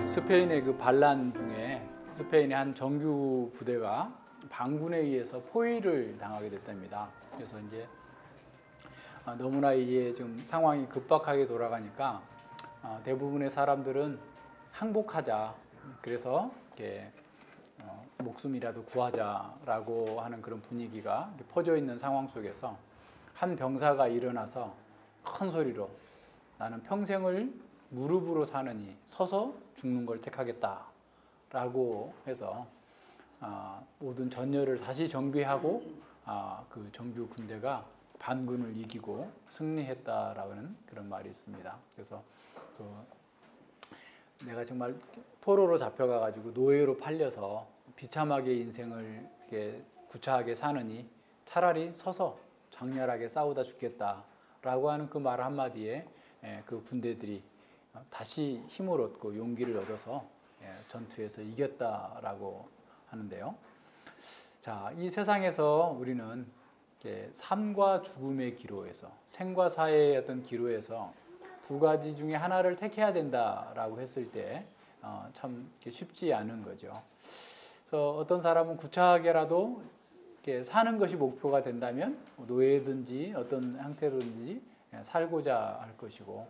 스페인의 그 반란 중에 스페인의 한 정규 부대가 반군에 의해서 포위를 당하게 됐답니다. 그래서 이제 너무나 이게 지금 상황이 급박하게 돌아가니까 대부분의 사람들은 항복하자. 그래서 이렇게 목숨이라도 구하자라고 하는 그런 분위기가 퍼져 있는 상황 속에서 한 병사가 일어나서 큰 소리로 나는 평생을 무릎으로 사느니 서서 죽는 걸 택하겠다라고 해서 모든 전열을 다시 정비하고 그 정규 군대가 반군을 이기고 승리했다라는 그런 말이 있습니다. 그래서 내가 정말 포로로 잡혀가지고 노예로 팔려서 비참하게 인생을 이렇게 구차하게 사느니 차라리 서서 장렬하게 싸우다 죽겠다라고 하는 그 말 한마디에 그 군대들이 다시 힘을 얻고 용기를 얻어서 전투에서 이겼다라고 하는데요. 자, 이 세상에서 우리는 삶과 죽음의 기로에서, 생과 사의 어떤 기로에서 두 가지 중에 하나를 택해야 된다라고 했을 때 참 쉽지 않은 거죠. 그래서 어떤 사람은 구차하게라도 사는 것이 목표가 된다면 노예든지 어떤 형태로든지 살고자 할 것이고,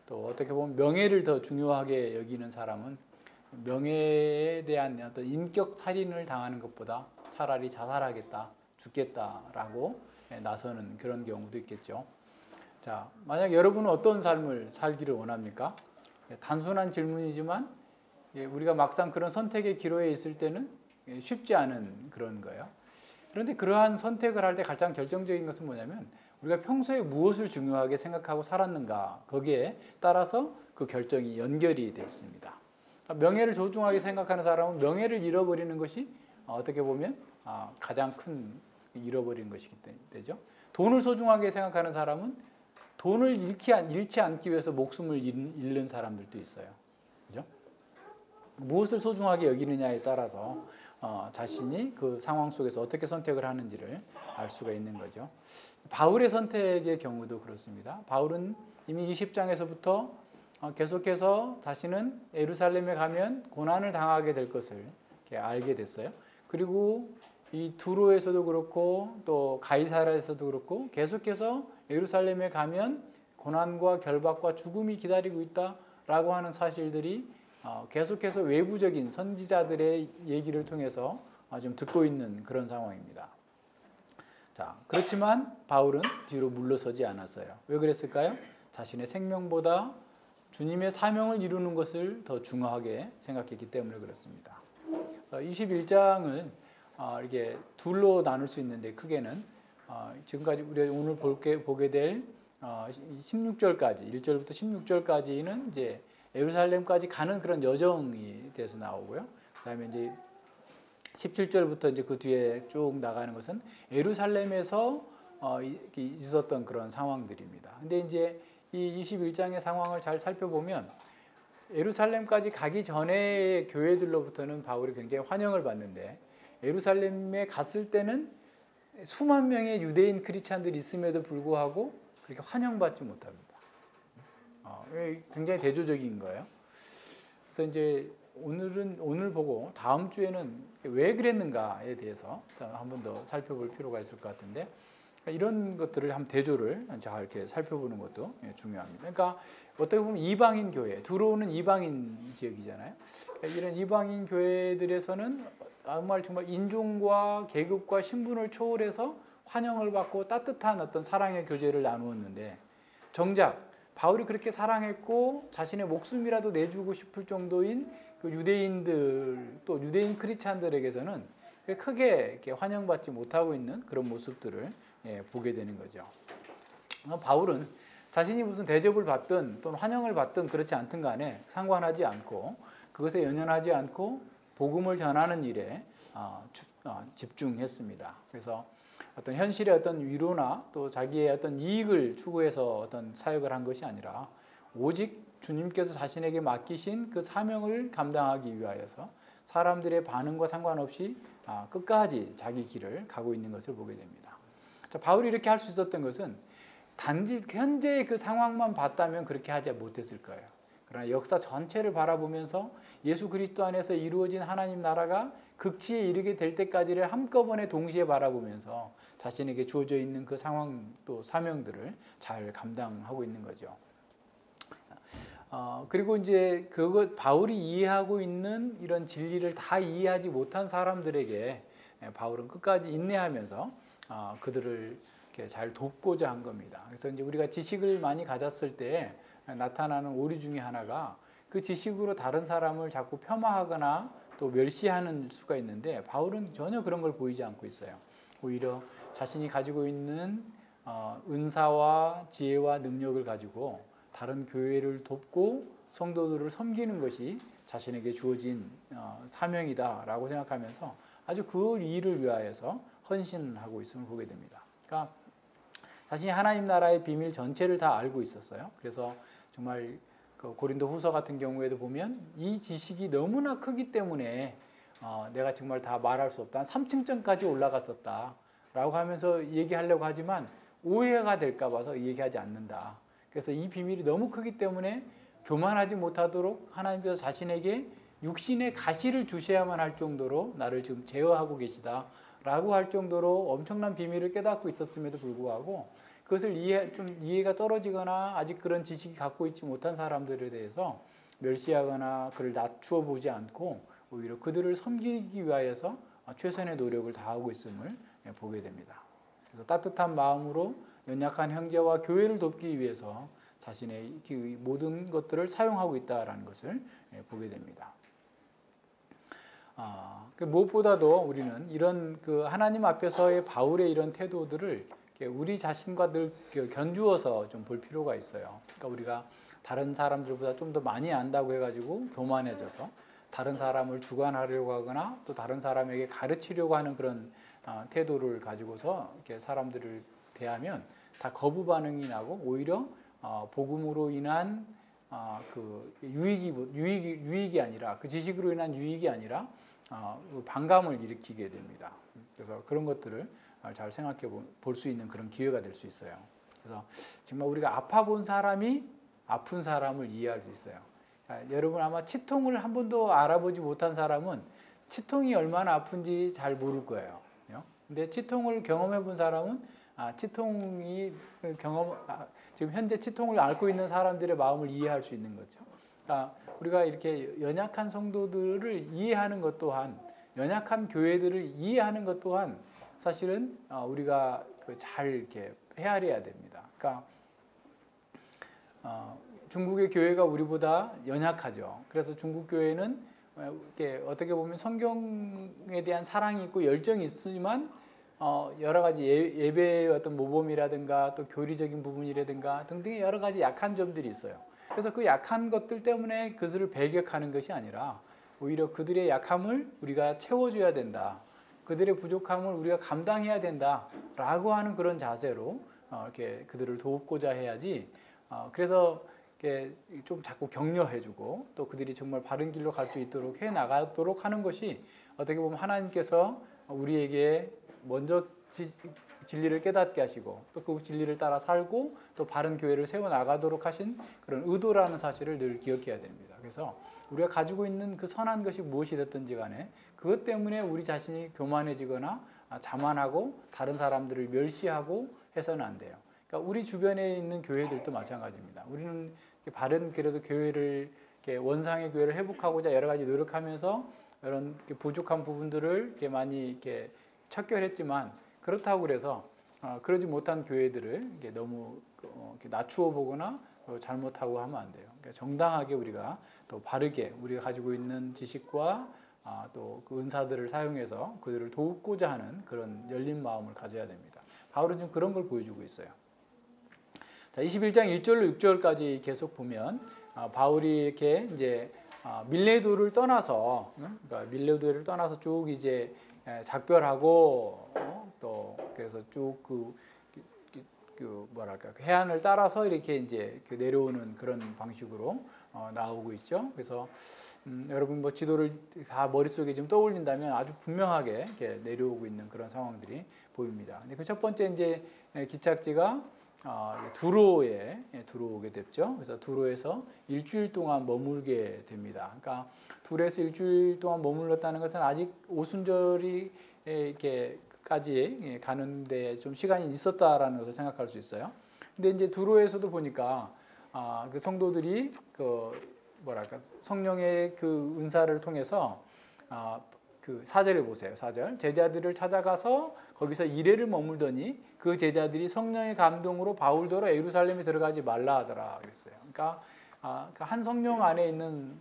또 어떻게 보면 명예를 더 중요하게 여기는 사람은 명예에 대한 어떤 인격 살인을 당하는 것보다 차라리 자살하겠다, 죽겠다라고 나서는 그런 경우도 있겠죠. 자, 만약 여러분은 어떤 삶을 살기를 원합니까? 단순한 질문이지만 우리가 막상 그런 선택의 기로에 있을 때는 쉽지 않은 그런 거예요. 그런데 그러한 선택을 할 때 가장 결정적인 것은 뭐냐면 우리가 평소에 무엇을 중요하게 생각하고 살았는가, 거기에 따라서 그 결정이 연결이 되어 있습니다. 명예를 소중하게 생각하는 사람은 명예를 잃어버리는 것이 어떻게 보면 가장 큰 잃어버린 것이기 되죠. 돈을 소중하게 생각하는 사람은 돈을 잃지 않기 위해서 목숨을 잃는 사람들도 있어요. 그죠? 무엇을 소중하게 여기느냐에 따라서 자신이 그 상황 속에서 어떻게 선택을 하는지를 알 수가 있는 거죠. 바울의 선택의 경우도 그렇습니다. 바울은 이미 20장에서부터 계속해서 자신은 예루살렘에 가면 고난을 당하게 될 것을 알게 됐어요. 그리고 이 두로에서도 그렇고 또 가이사라에서도 그렇고 계속해서 예루살렘에 가면 고난과 결박과 죽음이 기다리고 있다라고 하는 사실들이 계속해서 외부적인 선지자들의 얘기를 통해서 좀 듣고 있는 그런 상황입니다. 자, 그렇지만 바울은 뒤로 물러서지 않았어요. 왜 그랬을까요? 자신의 생명보다 주님의 사명을 이루는 것을 더 중요하게 생각했기 때문에 그렇습니다. 21장을 이렇게 둘로 나눌 수 있는데 크게는 지금까지 우리가 오늘 보게 될 16절까지 1절부터 16절까지는 이제 예루살렘까지 가는 그런 여정이 돼서 나오고요. 그다음에 이제 17절부터 이제 그 뒤에 쭉 나가는 것은 예루살렘에서 있었던 그런 상황들입니다. 근데 이제 이 21장의 상황을 잘 살펴보면 예루살렘까지 가기 전에 교회들로부터는 바울이 굉장히 환영을 받는데 예루살렘에 갔을 때는 수만 명의 유대인 크리스찬들이 있음에도 불구하고 그렇게 환영받지 못합니다. 굉장히 대조적인 거예요. 그래서 이제 오늘 보고 다음 주에는 왜 그랬는가에 대해서 한 번 더 살펴볼 필요가 있을 것 같은데, 이런 것들을 한번 대조를 이렇게 살펴보는 것도 중요합니다. 그러니까 어떻게 보면 이방인 교회, 들어오는 이방인 지역이잖아요. 이런 이방인 교회들에서는 정말 인종과 계급과 신분을 초월해서 환영을 받고 따뜻한 어떤 사랑의 교제를 나누었는데, 정작 바울이 그렇게 사랑했고 자신의 목숨이라도 내주고 싶을 정도인 그 유대인들, 또 유대인 크리스찬들에게서는 크게 이렇게 환영받지 못하고 있는 그런 모습들을 보게 되는 거죠. 바울은 자신이 무슨 대접을 받든 또는 환영을 받든 그렇지 않든 간에 상관하지 않고 그것에 연연하지 않고 복음을 전하는 일에 집중했습니다. 그래서 어떤 현실의 어떤 위로나 또 자기의 어떤 이익을 추구해서 어떤 사역을 한 것이 아니라 오직 주님께서 자신에게 맡기신 그 사명을 감당하기 위하여서 사람들의 반응과 상관없이 끝까지 자기 길을 가고 있는 것을 보게 됩니다. 자, 바울이 이렇게 할 수 있었던 것은 단지 현재의 그 상황만 봤다면 그렇게 하지 못했을 거예요. 그러나 역사 전체를 바라보면서 예수 그리스도 안에서 이루어진 하나님 나라가 극치에 이르게 될 때까지를 한꺼번에 동시에 바라보면서 자신에게 주어져 있는 그 상황 또 사명들을 잘 감당하고 있는 거죠. 그리고 이제 바울이 이해하고 있는 이런 진리를 다 이해하지 못한 사람들에게 바울은 끝까지 인내하면서 그들을 이렇게 잘 돕고자 한 겁니다. 그래서 이제 우리가 지식을 많이 가졌을 때 나타나는 오류 중에 하나가 그 지식으로 다른 사람을 자꾸 폄하하거나 또 멸시하는 수가 있는데 바울은 전혀 그런 걸 보이지 않고 있어요. 오히려 자신이 가지고 있는 은사와 지혜와 능력을 가지고 다른 교회를 돕고 성도들을 섬기는 것이 자신에게 주어진 사명이다라고 생각하면서 아주 그 일을 위하여서 헌신하고 있음을 보게 됩니다. 그러니까 자신이 하나님 나라의 비밀 전체를 다 알고 있었어요. 그래서 정말 그 고린도 후서 같은 경우에도 보면 이 지식이 너무나 크기 때문에 내가 정말 다 말할 수 없다. 3층전까지 올라갔었다 라고 하면서 얘기하려고 하지만 오해가 될까 봐서 얘기하지 않는다. 그래서 이 비밀이 너무 크기 때문에 교만하지 못하도록 하나님께서 자신에게 육신의 가시를 주셔야만 할 정도로 나를 지금 제어하고 계시다 라고 할 정도로 엄청난 비밀을 깨닫고 있었음에도 불구하고 그것을 이해가 떨어지거나 아직 그런 지식이 갖고 있지 못한 사람들에 대해서 멸시하거나 그를 낮추어 보지 않고 오히려 그들을 섬기기 위하여서 최선의 노력을 다하고 있음을 보게 됩니다. 그래서 따뜻한 마음으로 연약한 형제와 교회를 돕기 위해서 자신의 모든 것들을 사용하고 있다는 것을 보게 됩니다. 무엇보다도 우리는 이런 그 하나님 앞에서의 바울의 이런 태도들을 우리 자신과 늘 견주어서 좀 볼 필요가 있어요. 그러니까 우리가 다른 사람들보다 좀 더 많이 안다고 해가지고 교만해져서 다른 사람을 주관하려고 하거나 또 다른 사람에게 가르치려고 하는 그런 태도를 가지고서 이렇게 사람들을 대하면 다 거부 반응이 나고 오히려 복음으로 인한 그 유익이 아니라 그 지식으로 인한 유익이 아니라 반감을 일으키게 됩니다. 그래서 그런 것들을 잘 생각해 볼 수 있는 그런 기회가 될 수 있어요. 그래서 정말 우리가 아파 본 사람이 아픈 사람을 이해할 수 있어요. 여러분 아마 치통을 한 번도 알아보지 못한 사람은 치통이 얼마나 아픈지 잘 모를 거예요. 근데 치통을 경험해 본 사람은 치통이 지금 현재 치통을 앓고 있는 사람들의 마음을 이해할 수 있는 거죠. 우리가 이렇게 연약한 성도들을 이해하는 것 또한 연약한 교회들을 이해하는 것 또한 사실은 우리가 잘 이렇게 헤아려야 됩니다. 그러니까 중국의 교회가 우리보다 연약하죠. 그래서 중국 교회는 이렇게 어떻게 보면 성경에 대한 사랑이 있고 열정이 있지만 여러 가지 예배의 어떤 모범이라든가 또 교리적인 부분이라든가 등등의 여러 가지 약한 점들이 있어요. 그래서 그 약한 것들 때문에 그들을 배격하는 것이 아니라 오히려 그들의 약함을 우리가 채워줘야 된다. 그들의 부족함을 우리가 감당해야 된다라고 하는 그런 자세로 이렇게 그들을 돕고자 해야지. 그래서 이렇게 좀 자꾸 격려해주고 또 그들이 정말 바른 길로 갈 수 있도록 해 나가도록 하는 것이 어떻게 보면 하나님께서 우리에게 먼저 진리를 깨닫게 하시고 또 그 진리를 따라 살고 또 바른 교회를 세워 나가도록 하신 그런 의도라는 사실을 늘 기억해야 됩니다. 그래서 우리가 가지고 있는 그 선한 것이 무엇이 됐든지 간에 그것 때문에 우리 자신이 교만해지거나 자만하고 다른 사람들을 멸시하고 해서는 안 돼요. 그러니까 우리 주변에 있는 교회들도 마찬가지입니다. 우리는 바른 그래도 교회를 원상의 교회를 회복하고자 여러 가지 노력하면서 이런 부족한 부분들을 이렇게 많이 이렇게 척결했지만 그렇다고 그래서 그러지 못한 교회들을 이렇게 너무 이렇게 낮추어 보거나 잘못하고 하면 안 돼요. 그러니까 정당하게 우리가 또 바르게 우리가 가지고 있는 지식과 또 그 은사들을 사용해서 그들을 돕고자 하는 그런 열린 마음을 가져야 됩니다. 바울은 지금 그런 걸 보여주고 있어요. 자, 21장 1절로 6절까지 계속 보면 바울이 이렇게 이제 밀레도를 떠나서 그러니까 밀레도를 떠나서 쭉 이제 작별하고 또 그래서 쭉 그 뭐랄까 해안을 따라서 이렇게 이제 내려오는 그런 방식으로 나오고 있죠. 그래서 여러분 뭐 지도를 다 머릿속에 좀 떠올린다면 아주 분명하게 이렇게 내려오고 있는 그런 상황들이 보입니다. 근데 그 첫 번째 이제 기착지가 두로에 들어오게 됐죠. 그래서 두로에서 일주일 동안 머물게 됩니다. 그러니까 두로에서 일주일 동안 머물렀다는 것은 아직 오순절이 이렇게까지 가는데 좀 시간이 있었다라는 것을 생각할 수 있어요. 근데 이제 두로에서도 보니까 그 성도들이 성령의 그 은사를 통해서 그 4절을 보세요. 4절. 제자들을 찾아가서 거기서 이래를 머물더니 그 제자들이 성령의 감동으로 바울더러 예루살렘에 들어가지 말라 하더라 그랬어요. 그러니까 한 성령 안에 있는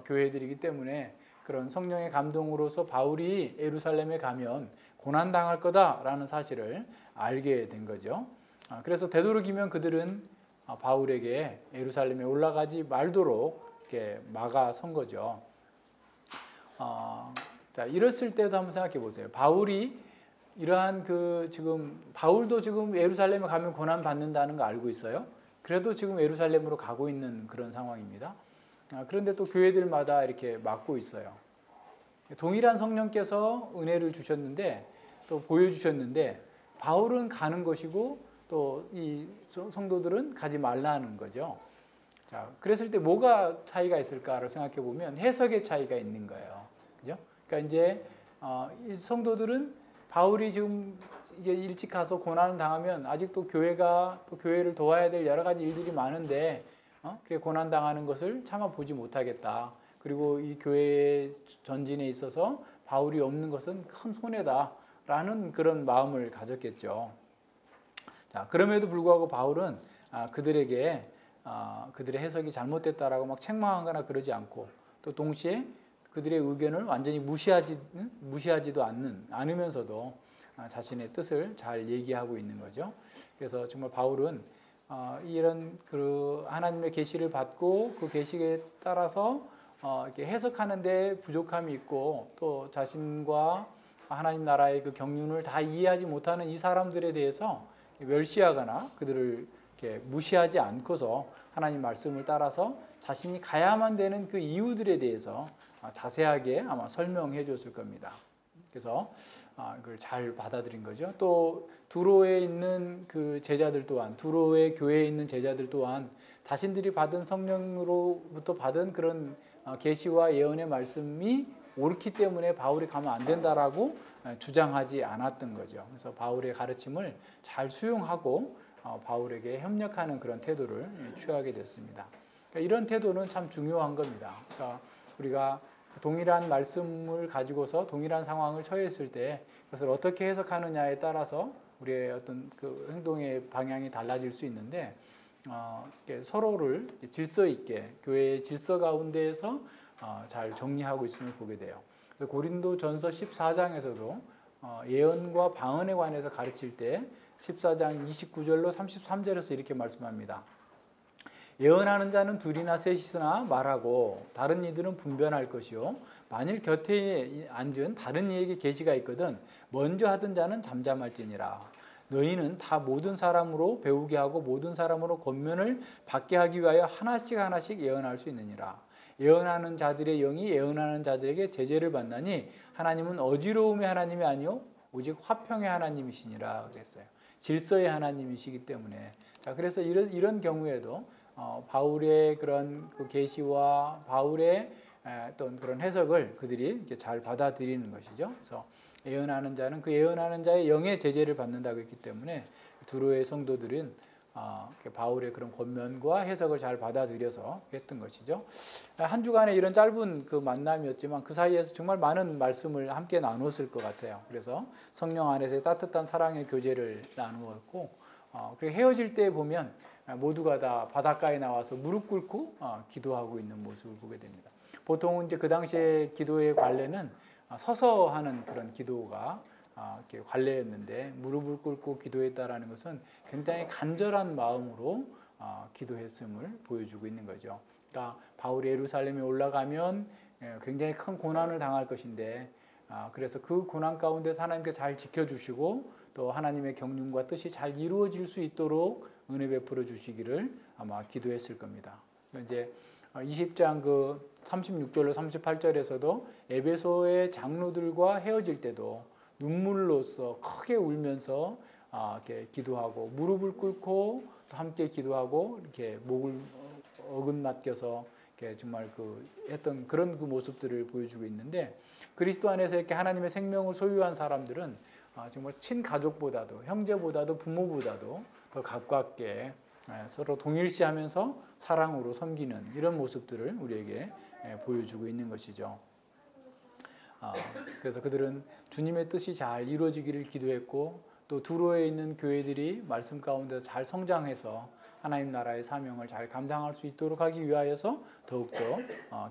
교회들이기 때문에 그런 성령의 감동으로서 바울이 예루살렘에 가면 고난 당할 거다라는 사실을 알게 된 거죠. 그래서 되도록이면 그들은 바울에게 예루살렘에 올라가지 말도록 이렇게 막아선 거죠. 자, 이랬을 때도 한번 생각해 보세요. 바울이 이러한 바울도 지금 예루살렘에 가면 고난 받는다는 거 알고 있어요. 그래도 지금 예루살렘으로 가고 있는 그런 상황입니다. 그런데 또 교회들마다 이렇게 막고 있어요. 동일한 성령께서 은혜를 주셨는데 또 보여주셨는데 바울은 가는 것이고 또 이 성도들은 가지 말라는 거죠. 자, 그랬을 때 뭐가 차이가 있을까를 생각해 보면 해석의 차이가 있는 거예요. 그죠? 그러니까 이제 이 성도들은 바울이 지금 이게 일찍 가서 고난을 당하면 아직도 교회를 도와야 될 여러 가지 일들이 많은데 그래 고난 당하는 것을 참아 보지 못하겠다. 그리고 이 교회의 전진에 있어서 바울이 없는 것은 큰 손해다라는 그런 마음을 가졌겠죠. 자, 그럼에도 불구하고 바울은 그들에게 그들의 해석이 잘못됐다라고 막 책망하거나 그러지 않고 또 동시에 그들의 의견을 완전히 무시하지도 않으면서도 자신의 뜻을 잘 얘기하고 있는 거죠. 그래서 정말 바울은 이런 그 하나님의 계시를 받고 그 계시에 따라서 이렇게 해석하는데 부족함이 있고 또 자신과 하나님 나라의 그 경륜을 다 이해하지 못하는 이 사람들에 대해서 멸시하거나 그들을 이렇게 무시하지 않고서 하나님 말씀을 따라서 자신이 가야만 되는 그 이유들에 대해서 자세하게 아마 설명해 줬을 겁니다. 그래서 그걸 잘 받아들인 거죠. 또 두로에 있는 그 제자들 또한 두로의 교회에 있는 제자들 또한 자신들이 받은 성령으로부터 받은 그런 계시와 예언의 말씀이 옳기 때문에 바울이 가면 안 된다라고 주장하지 않았던 거죠. 그래서 바울의 가르침을 잘 수용하고 바울에게 협력하는 그런 태도를 취하게 됐습니다. 그러니까 이런 태도는 참 중요한 겁니다. 그러니까 우리가 동일한 말씀을 가지고서 동일한 상황을 처했을 때 그것을 어떻게 해석하느냐에 따라서 우리의 어떤 그 행동의 방향이 달라질 수 있는데 서로를 질서 있게 교회의 질서 가운데에서 잘 정리하고 있음을 보게 돼요. 고린도전서 14장에서도 예언과 방언에 관해서 가르칠 때 14장 29절로 33절에서 이렇게 말씀합니다. 예언하는 자는 둘이나 셋이나 말하고 다른 이들은 분변할 것이요 만일 곁에 앉은 다른 이에게 계시가 있거든 먼저 하던 자는 잠잠할지니라. 너희는 다 모든 사람으로 배우게 하고 모든 사람으로 권면을 받게 하기 위하여 하나씩 예언할 수 있느니라. 예언하는 자들의 영이 예언하는 자들에게 제재를 받나니 하나님은 어지러움의 하나님이 아니요 오직 화평의 하나님이시니라 그랬어요. 질서의 하나님이시기 때문에 자 그래서 이런 경우에도 바울의 그런 그 계시와 바울의 어떤 그런 해석을 그들이 이렇게 잘 받아들이는 것이죠. 그래서 예언하는 자는 그 예언하는 자의 영의 제재를 받는다고 했기 때문에 두로의 성도들은 바울의 그런 권면과 해석을 잘 받아들여서 했던 것이죠. 한 주간의 이런 짧은 그 만남이었지만 그 사이에서 정말 많은 말씀을 함께 나눴을 것 같아요. 그래서 성령 안에서의 따뜻한 사랑의 교제를 나누었고 그리고 헤어질 때 보면 모두가 다 바닷가에 나와서 무릎 꿇고 기도하고 있는 모습을 보게 됩니다. 보통은 이제 그 당시에 기도의 관례는 서서 하는 그런 기도가 이렇게 관례였는데 무릎을 꿇고 기도했다라는 것은 굉장히 간절한 마음으로 기도했음을 보여주고 있는 거죠. 그러니까 바울이 예루살렘에 올라가면 굉장히 큰 고난을 당할 것인데 그래서 그 고난 가운데서 하나님께 잘 지켜주시고 또 하나님의 경륜과 뜻이 잘 이루어질 수 있도록 은혜 베풀어 주시기를 아마 기도했을 겁니다. 이제 20장 그 36절로 38절에서도 에베소의 장로들과 헤어질 때도 눈물로써 크게 울면서 이렇게 기도하고 무릎을 꿇고 또 함께 기도하고 이렇게 목을 어긋낚여서 이렇게 정말 했던 그런 모습들을 보여주고 있는데, 그리스도 안에서 이렇게 하나님의 생명을 소유한 사람들은 정말 친가족보다도 형제보다도 부모보다도 더 가깝게 서로 동일시하면서 사랑으로 섬기는 이런 모습들을 우리에게 보여주고 있는 것이죠. 그래서 그들은 주님의 뜻이 잘 이루어지기를 기도했고, 또 두로에 있는 교회들이 말씀 가운데 잘 성장해서 하나님 나라의 사명을 잘 감당할 수 있도록 하기 위하여서 더욱더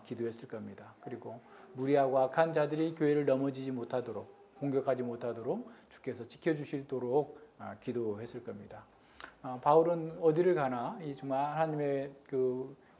기도했을 겁니다. 그리고 무리하고 악한 자들이 교회를 넘어지지 못하도록, 공격하지 못하도록 주께서 지켜주시도록 기도했을 겁니다. 바울은 어디를 가나 이 정말 하나님의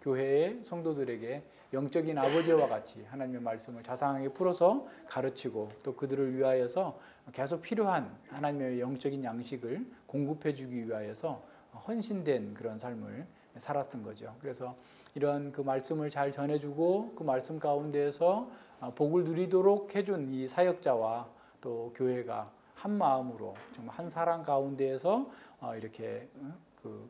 교회의 성도들에게 영적인 아버지와 같이 하나님의 말씀을 자상하게 풀어서 가르치고, 또 그들을 위하여서 계속 필요한 하나님의 영적인 양식을 공급해 주기 위하여서 헌신된 그런 삶을 살았던 거죠. 그래서 이런 말씀을 잘 전해주고 그 말씀 가운데에서 복을 누리도록 해준 이 사역자와 또 교회가 한 마음으로 정말 한 사랑 가운데에서 이렇게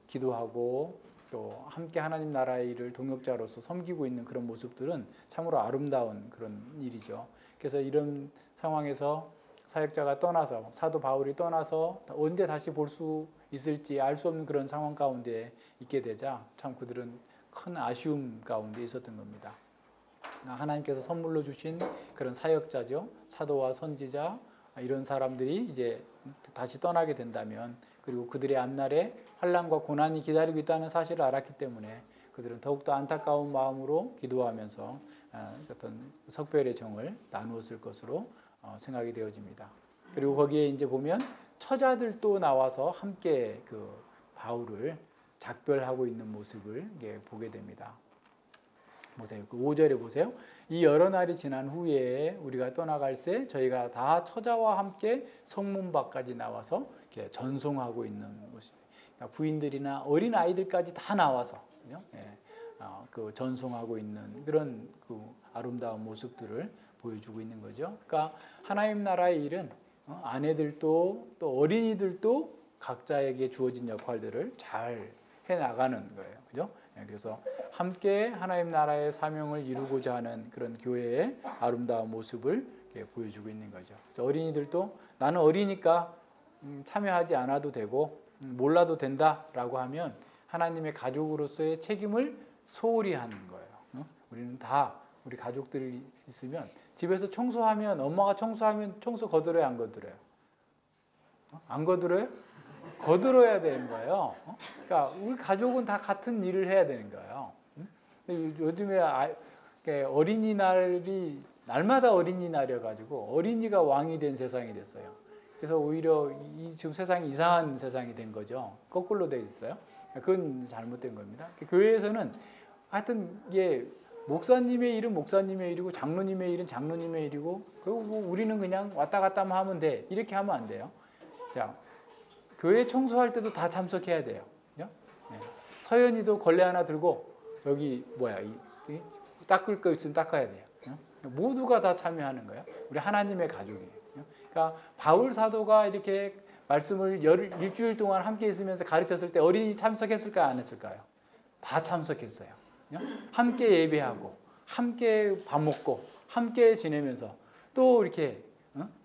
기도하고 또 함께 하나님 나라의 일을 동역자로서 섬기고 있는 그런 모습들은 참으로 아름다운 그런 일이죠. 그래서 이런 상황에서 사역자가 떠나서, 사도 바울이 떠나서 언제 다시 볼 수 있을지 알 수 없는 그런 상황 가운데 있게 되자 참 그들은 큰 아쉬움 가운데 있었던 겁니다. 하나님께서 선물로 주신 그런 사역자죠, 사도와 선지자, 이런 사람들이 이제 다시 떠나게 된다면, 그리고 그들의 앞날에 환난과 고난이 기다리고 있다는 사실을 알았기 때문에 그들은 더욱더 안타까운 마음으로 기도하면서 어떤 석별의 정을 나누었을 것으로 생각이 되어집니다. 그리고 거기에 이제 보면 처자들도 나와서 함께 바울을 작별하고 있는 모습을 보게 됩니다. 보세요. 5절에 보세요. 이 여러 날이 지난 후에 우리가 떠나갈새 저희가 다 처자와 함께 성문 밖까지 나와서 이렇게 전송하고 있는 모습. 그러니까 부인들이나 어린 아이들까지 다 나와서 전송하고 있는 그런 아름다운 모습들을 보여주고 있는 거죠. 그러니까 하나님 나라의 일은 아내들도 또 어린이들도 각자에게 주어진 역할들을 잘 해나가는 거예요. 그죠? 그래서 함께 하나님 나라의 사명을 이루고자 하는 그런 교회의 아름다운 모습을 보여주고 있는 거죠. 그래서 어린이들도 나는 어리니까 참여하지 않아도 되고 몰라도 된다라고 하면 하나님의 가족으로서의 책임을 소홀히 하는 거예요. 우리는 다 우리 가족들이 있으면 집에서 청소하면, 엄마가 청소하면 청소 거들어요, 안 거들어요? 안 거들어요? 거들어야 되는 거예요. 그러니까 우리 가족은 다 같은 일을 해야 되는 거예요. 근데 요즘에 어린이날이 날마다 어린이날이어가지고 어린이가 왕이 된 세상이 됐어요. 그래서 오히려 지금 세상이 이상한 세상이 된 거죠. 거꾸로 돼 있어요. 그건 잘못된 겁니다. 교회에서는 하여튼 이게 목사님의 일은 목사님의 일이고 장로님의 일은 장로님의 일이고, 그리고 우리는 그냥 왔다 갔다만 하면 돼, 이렇게 하면 안 돼요. 자, 교회 청소할 때도 다 참석해야 돼요. 그죠? 네. 서연이도 걸레 하나 들고 여기 닦을 거 있으면 닦아야 돼요. 모두가 다 참여하는 거예요. 우리 하나님의 가족이에요. 그러니까 바울 사도가 이렇게 말씀을 일주일 동안 함께 있으면서 가르쳤을 때 어린이 참석했을까요? 안 했을까요? 다 참석했어요. 함께 예배하고 함께 밥 먹고 함께 지내면서 또 이렇게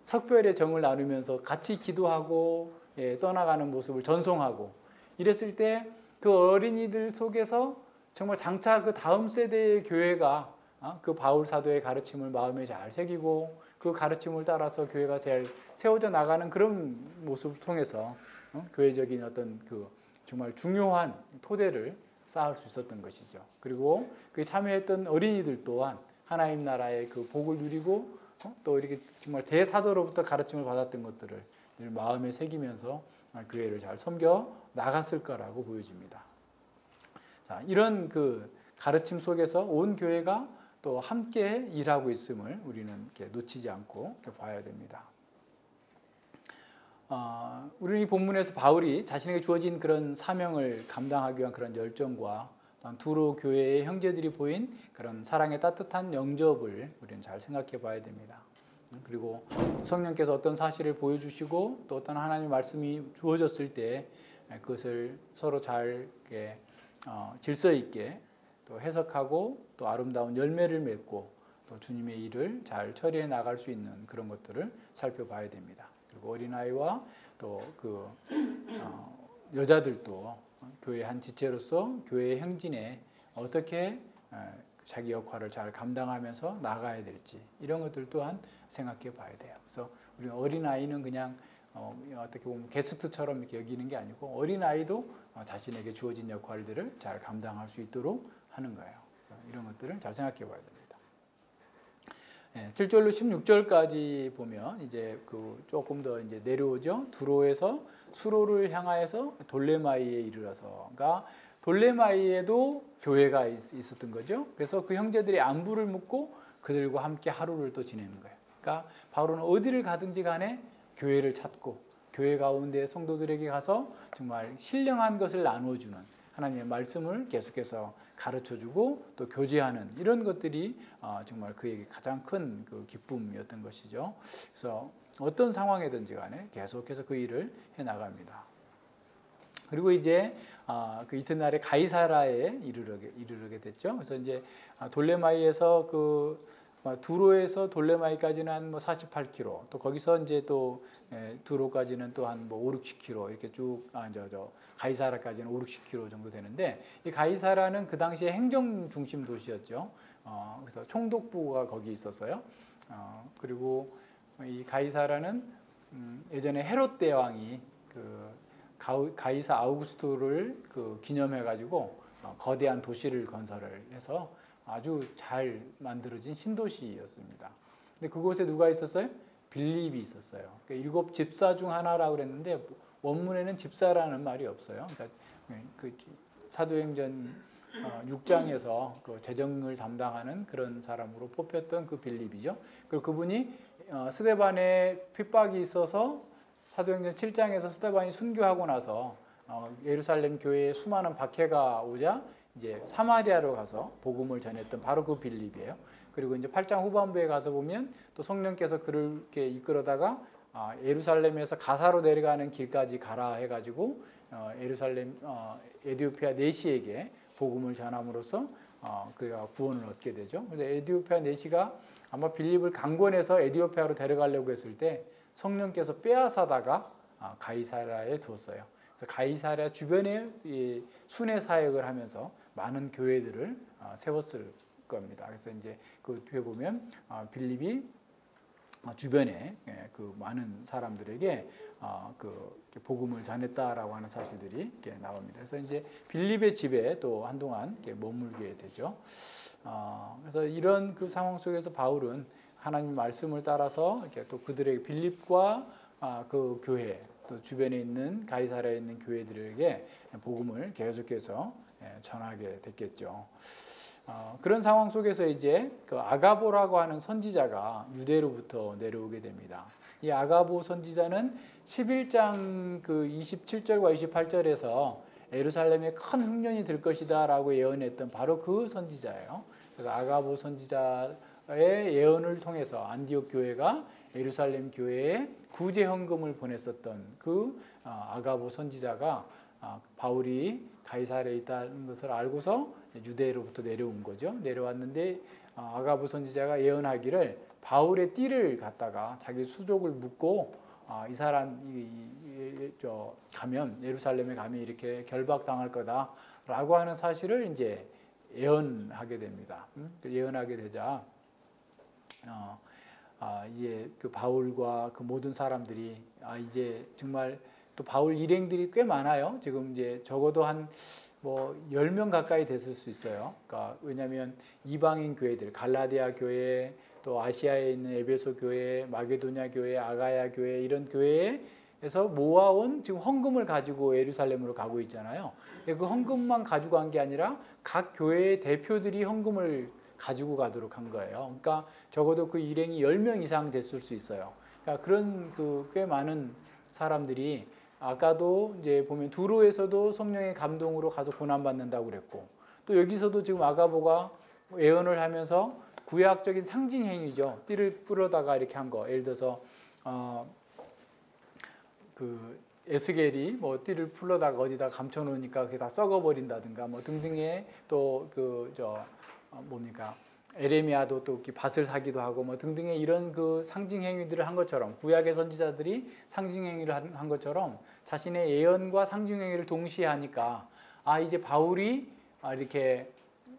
석별의 정을 나누면서 같이 기도하고 떠나가는 모습을 전송하고 이랬을 때 그 어린이들 속에서 정말 장차 그 다음 세대의 교회가 그 바울 사도의 가르침을 마음에 잘 새기고 그 가르침을 따라서 교회가 잘 세워져 나가는 그런 모습을 통해서 교회적인 어떤 정말 중요한 토대를 쌓을 수 있었던 것이죠. 그리고 그 참여했던 어린이들 또한 하나님 나라의 그 복을 누리고 또 이렇게 정말 대사도로부터 가르침을 받았던 것들을 늘 마음에 새기면서 교회를 잘 섬겨 나갔을 거라고 보여집니다. 자, 이런 가르침 속에서 온 교회가 또 함께 일하고 있음을 우리는 이렇게 놓치지 않고 이렇게 봐야 됩니다. 우리는 이 본문에서 바울이 자신에게 주어진 그런 사명을 감당하기 위한 그런 열정과 또한 두로 교회의 형제들이 보인 그런 사랑의 따뜻한 영접을 우리는 잘 생각해 봐야 됩니다. 그리고 성령께서 어떤 사실을 보여주시고 또 어떤 하나님의 말씀이 주어졌을 때 그것을 서로 잘 질서 있게 또 해석하고 또 아름다운 열매를 맺고 또 주님의 일을 잘 처리해 나갈 수 있는 그런 것들을 살펴봐야 됩니다. 그리고 어린아이와 또 그 여자들도 교회의 한 지체로서 교회의 행진에 어떻게 자기 역할을 잘 감당하면서 나가야 될지 이런 것들 또한 생각해 봐야 돼요. 그래서 우리 어린아이는 그냥 어떻게 보면 게스트처럼 이렇게 여기는 게 아니고 어린아이도 자신에게 주어진 역할들을 잘 감당할 수 있도록 하는 거예요. 그래서 이런 것들을 잘 생각해 봐야 됩니다. 7절로 16절까지 보면 이제 그 조금 더 이제 내려오죠. 두로에서 수로를 향하여서 돌레마이에 이르러서가 돌레마이에도 교회가 있었던 거죠. 그래서 그 형제들이 안부를 묻고 그들과 함께 하루를 또 지내는 거예요. 그러니까 바울은 어디를 가든지 간에 교회를 찾고 교회 가운데 성도들에게 가서 정말 신령한 것을 나누어주는 하나님의 말씀을 계속해서 가르쳐주고 또 교제하는 이런 것들이 정말 그에게 가장 큰 그 기쁨이었던 것이죠. 그래서 어떤 상황이든지 간에 계속해서 그 일을 해나갑니다. 그리고 이제 그 이튿날에 가이사라에 이르게 됐죠. 그래서 이제 돌레마이에서 그 두로에서 돌레마이까지는 한 뭐 48km, 또 거기서 이제 또 두로까지는 또 한 뭐 5, 60km 이렇게 쭉 가이사라까지는 5, 60km 정도 되는데 이 가이사라는 그 당시에 행정 중심 도시였죠. 그래서 총독부가 거기 있었어요. 그리고 이 가이사라는 예전에 헤롯 대왕이 그 가이사 아우구스토를 그 기념해 가지고 거대한 도시를 건설을 해서 아주 잘 만들어진 신도시였습니다. 근데 그곳에 누가 있었어요? 빌립이 있었어요. 그러니까 7 집사 중 하나라고 그랬는데 원문에는 집사라는 말이 없어요. 그러니까 그 사도행전 6장에서 그 재정을 담당하는 그런 사람으로 뽑혔던 그 빌립이죠. 그리고 그분이 스데반의 핍박이 있어서 사도행전 7장에서 스데반이 순교하고 나서 예루살렘 교회에 수많은 박해가 오자 이제 사마리아로 가서 복음을 전했던 바로 그 빌립이에요. 그리고 이제 8장 후반부에 가서 보면 또 성령께서 그를 이렇게 이끌어다가 예루살렘에서 가사로 내려가는 길까지 가라 해가지고 예루살렘 에디오피아 내시에게 복음을 전함으로써 그가 구원을 얻게 되죠. 그래서 에디오피아 내시가 아마 빌립을 강권해서 에디오피아로 데려가려고 했을 때 성령께서 빼앗아다가 가이사라에 두었어요. 그래서 가이사랴 주변에 순회 사역을 하면서 많은 교회들을 세웠을 겁니다. 그래서 이제 그 뒤에 보면 빌립이 주변에 그 많은 사람들에게 그 복음을 전했다라고 하는 사실들이 이렇게 나옵니다. 그래서 이제 빌립의 집에 또 한동안 이렇게 머물게 되죠. 그래서 이런 그 상황 속에서 바울은 하나님 말씀을 따라서 이렇게 또 그들에게 빌립과 그 교회 또 주변에 있는 가이사라에 있는 교회들에게 복음을 계속해서 전하게 됐겠죠. 그런 상황 속에서 이제 그 아가보라고 하는 선지자가 유대로부터 내려오게 됩니다. 이 아가보 선지자는 11장 그 27절과 28절에서 예루살렘에 큰 흉년이 들 것이다라고 예언했던 바로 그 선지자예요. 그래서 아가보 선지자의 예언을 통해서 안디옥 교회가 예루살렘 교회에 구제 헌금을 보냈었던 그 아가보 선지자가 바울이 가이사랴에 있다는 것을 알고서 유대로부터 내려온 거죠. 내려왔는데 아가보 선지자가 예언하기를 바울의 띠를 갖다가 자기 수족을 묶고 이 사람 가면 예루살렘에 가면 이렇게 결박당할 거다라고 하는 사실을 이제 예언하게 됩니다. 예언하게 되자 이제 그 바울과 그 모든 사람들이 이제 정말 또 바울 일행들이 꽤 많아요. 지금 이제 적어도 한 뭐 10명 가까이 됐을 수 있어요. 그러니까 왜냐하면 이방인 교회들, 갈라디아 교회, 또 아시아에 있는 에베소 교회, 마게도냐 교회, 아가야 교회 이런 교회에서 모아온 지금 헌금을 가지고 예루살렘으로 가고 있잖아요. 그 헌금만 가지고 간 게 아니라 각 교회의 대표들이 헌금을 가지고 가도록 한 거예요. 그러니까 적어도 그 일행이 10명 이상 됐을 수 있어요. 그러니까 그런 그 꽤 많은 사람들이 아까도 이제 보면 두로에서도 성령의 감동으로 가서 고난 받는다고 그랬고 또 여기서도 지금 아가보가 예언을 하면서 구약적인 상징 행위죠. 띠를 뿌려다가 이렇게 한 거. 예를 들어서 그 에스겔이 뭐 띠를 풀러다가 어디다 감춰놓으니까 그게 다 썩어버린다든가 뭐 등등의 또 뭡니까 에레미야도 또 밭을 사기도 하고 뭐 등등의 이런 그 상징 행위들을 한 것처럼 구약의 선지자들이 상징 행위를 한 것처럼 자신의 예언과 상징 행위를 동시에 하니까 이제 바울이 이렇게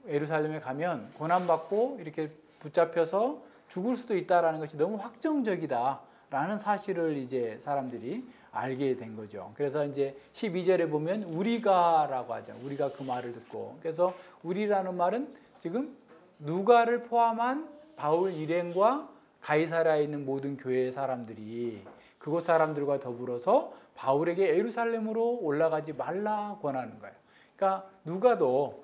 예루살렘에 가면 고난받고 이렇게 붙잡혀서 죽을 수도 있다라는 것이 너무 확정적이다라는 사실을 이제 사람들이 알게 된 거죠. 그래서 이제 12절에 보면 우리가라고 하죠. 우리가 그 말을 듣고. 그래서 우리라는 말은 지금 누가를 포함한 바울 일행과 가이사랴에 있는 모든 교회의 사람들이 그곳 사람들과 더불어서 바울에게 예루살렘으로 올라가지 말라 권하는 거예요. 그러니까 누가도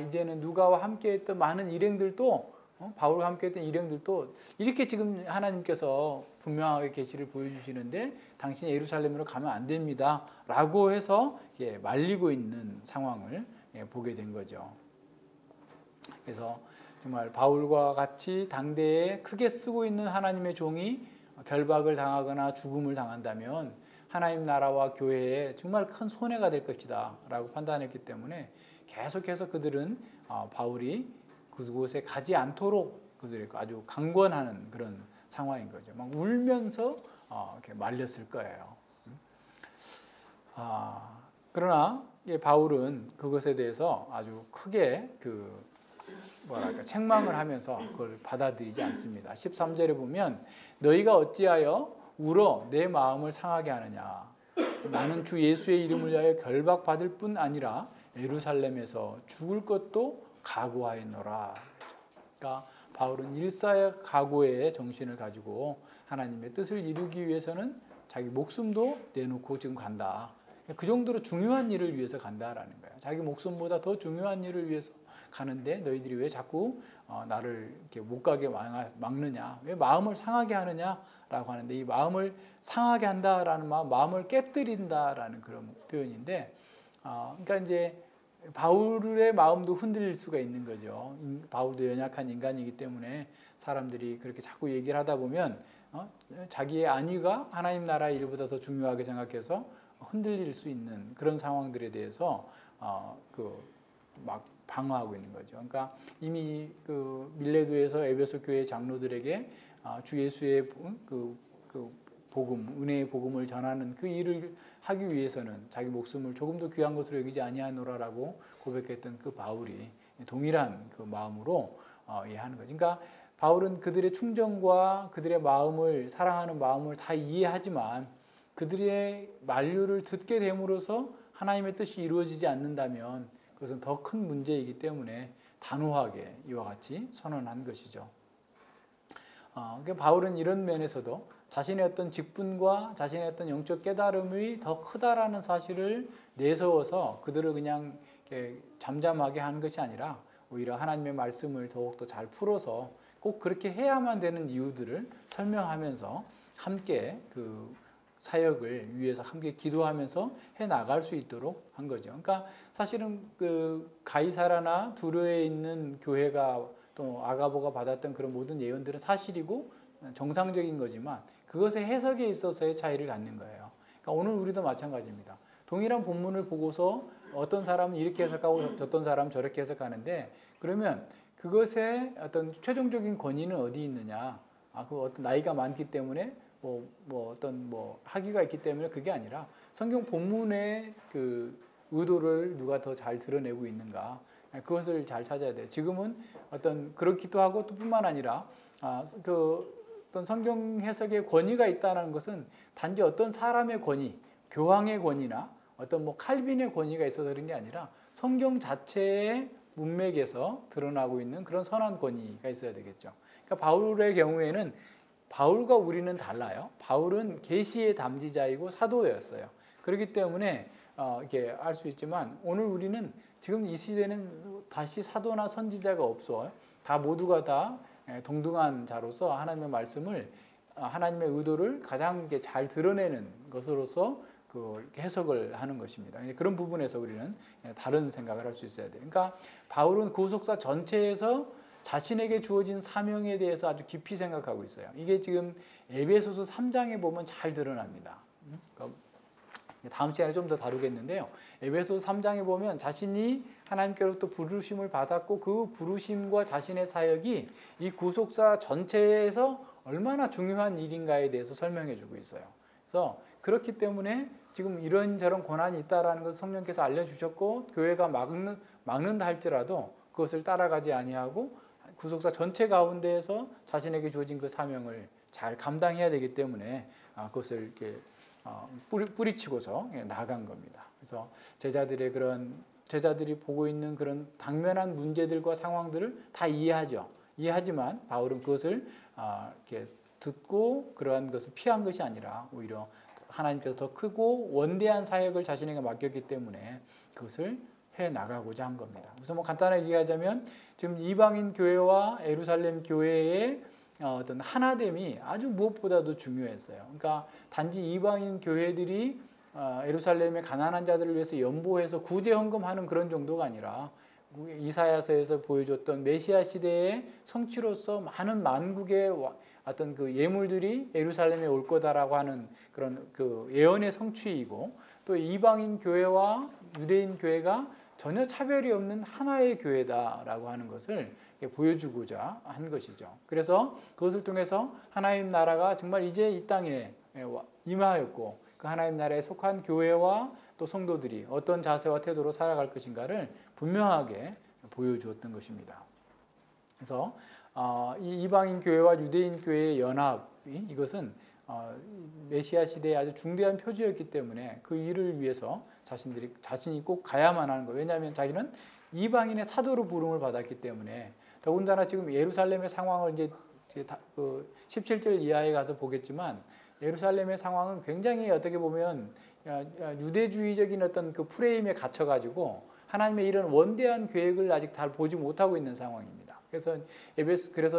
이제는 누가와 함께했던 많은 일행들도 바울과 함께했던 일행들도 이렇게 지금 하나님께서 분명하게 계시를 보여주시는데 당신이 예루살렘으로 가면 안 됩니다 라고 해서 말리고 있는 상황을 보게 된 거죠. 그래서 정말 바울과 같이 당대에 크게 쓰고 있는 하나님의 종이 결박을 당하거나 죽음을 당한다면 하나님 나라와 교회에 정말 큰 손해가 될 것이다 라고 판단했기 때문에 계속해서 그들은 바울이 그곳에 가지 않도록 그들이 아주 강권하는 그런 상황인 거죠. 막 울면서 이렇게 말렸을 거예요. 그러나 바울은 그것에 대해서 아주 크게 책망을 하면서 그걸 받아들이지 않습니다. 13절에 보면 너희가 어찌하여 울어 내 마음을 상하게 하느냐. 나는 주 예수의 이름을 위하여 결박받을 뿐 아니라 예루살렘에서 죽을 것도 각오하였노라. 그러니까 바울은 일사의 각오의 정신을 가지고 하나님의 뜻을 이루기 위해서는 자기 목숨도 내놓고 지금 간다. 그 정도로 중요한 일을 위해서 간다라는 거예요. 자기 목숨보다 더 중요한 일을 위해서 가는데 너희들이 왜 자꾸 나를 이렇게 못 가게 막느냐? 왜 마음을 상하게 하느냐라고 하는데 이 마음을 상하게 한다라는 마음을 깨뜨린다라는 그런 표현인데, 그러니까 이제 바울의 마음도 흔들릴 수가 있는 거죠. 바울도 연약한 인간이기 때문에 사람들이 그렇게 자꾸 얘기를 하다 보면 자기의 안위가 하나님 나라의 일보다 더 중요하게 생각해서 흔들릴 수 있는 그런 상황들에 대해서 막 방어하고 있는 거죠. 그러니까 이미 밀레도에서 에베소 교회 장로들에게 주 예수의 복음, 은혜의 복음을 전하는 그 일을 하기 위해서는 자기 목숨을 조금 더 귀한 것으로 여기지 아니하노라라고 고백했던 그 바울이 동일한 그 마음으로 이해하는 거죠. 그러니까 바울은 그들의 충정과 그들의 마음을 사랑하는 마음을 다 이해하지만 그들의 만류를 듣게 됨으로써 하나님의 뜻이 이루어지지 않는다면 그것은 더 큰 문제이기 때문에 단호하게 이와 같이 선언한 것이죠. 그러니까 바울은 이런 면에서도 자신의 어떤 직분과 자신의 어떤 영적 깨달음이 더 크다라는 사실을 내세워서 그들을 그냥 이렇게 잠잠하게 하는 것이 아니라 오히려 하나님의 말씀을 더욱더 잘 풀어서 꼭 그렇게 해야만 되는 이유들을 설명하면서 함께 그 사역을 위해서 함께 기도하면서 해 나갈 수 있도록 한 거죠. 그러니까 사실은 그 가이사라나 두로에 있는 교회가 또 아가보가 받았던 그런 모든 예언들은 사실이고 정상적인 거지만 그것의 해석에 있어서의 차이를 갖는 거예요. 그러니까 오늘 우리도 마찬가지입니다. 동일한 본문을 보고서 어떤 사람은 이렇게 해석하고 어떤 사람은 저렇게 해석하는데 그러면 그것의 어떤 최종적인 권위는 어디 있느냐? 그 어떤 나이가 많기 때문에 어떤 학위가 있기 때문에 그게 아니라 성경 본문의 그 의도를 누가 더 잘 드러내고 있는가 그것을 잘 찾아야 돼요. 지금은 어떤 그렇기도 하고 또 뿐만 아니라 어떤 성경 해석의 권위가 있다는 것은 단지 어떤 사람의 권위, 교황의 권위나 어떤 칼빈의 권위가 있어서 그런 게 아니라 성경 자체의 문맥에서 드러나고 있는 그런 선한 권위가 있어야 되겠죠. 그러니까 바울의 경우에는 바울과 우리는 달라요. 바울은 계시의 담지자이고 사도였어요. 그렇기 때문에 이렇게 알 수 있지만 오늘 우리는 지금 이 시대는 다시 사도나 선지자가 없어요. 다 모두가 다 동등한 자로서 하나님의 말씀을 하나님의 의도를 가장 잘 드러내는 것으로서 그 해석을 하는 것입니다. 그런 부분에서 우리는 다른 생각을 할 수 있어야 돼요. 그러니까 바울은 구속사 전체에서 자신에게 주어진 사명에 대해서 아주 깊이 생각하고 있어요. 이게 지금 에베소서 3장에 보면 잘 드러납니다. 다음 시간에 좀 더 다루겠는데요. 에베소서 3장에 보면 자신이 하나님께로부터 부르심을 받았고 그 부르심과 자신의 사역이 이 구속사 전체에서 얼마나 중요한 일인가에 대해서 설명해 주고 있어요. 그래서 그렇기 때문에 지금 이런저런 고난이 있다라는 것을 성령께서 알려주셨고 교회가 막는다 할지라도 그것을 따라가지 아니하고 구속사 전체 가운데에서 자신에게 주어진 그 사명을 잘 감당해야 되기 때문에 그것을 이렇게 뿌리치고서 나간 겁니다. 그래서 제자들이 보고 있는 그런 당면한 문제들과 상황들을 다 이해하죠. 이해하지만 바울은 그것을 이렇게 듣고 그러한 것을 피한 것이 아니라 오히려 하나님께서 더 크고 원대한 사역을 자신에게 맡겼기 때문에 그것을 해 나가고자 한 겁니다. 그래서 뭐 간단하게 얘기하자면 지금 이방인 교회와 예루살렘 교회의 어떤 하나됨이 아주 무엇보다도 중요했어요. 그러니까 단지 이방인 교회들이 예루살렘의 가난한 자들을 위해서 연보해서 구제 헌금하는 그런 정도가 아니라 이사야서에서 보여줬던 메시아 시대의 성취로서 많은 만국의 어떤 그 예물들이 예루살렘에 올 거다라고 하는 그런 그 예언의 성취이고 또 이방인 교회와 유대인 교회가 전혀 차별이 없는 하나의 교회다라고 하는 것을 보여주고자 한 것이죠. 그래서 그것을 통해서 하나님 나라가 정말 이제 이 땅에 임하였고 그 하나님 나라에 속한 교회와 또 성도들이 어떤 자세와 태도로 살아갈 것인가를 분명하게 보여주었던 것입니다. 그래서 이 이방인 교회와 유대인 교회의 연합이 이것은 메시아 시대의 아주 중대한 표지였기 때문에 그 일을 위해서 자신이 꼭 가야만 하는 거예요. 왜냐하면 자기는 이방인의 사도로 부름을 받았기 때문에 더군다나 지금 예루살렘의 상황을 이제 17절 이하에 가서 보겠지만 예루살렘의 상황은 굉장히 어떻게 보면 유대주의적인 어떤 그 프레임에 갇혀가지고 하나님의 이런 원대한 계획을 아직 잘 보지 못하고 있는 상황입니다. 그래서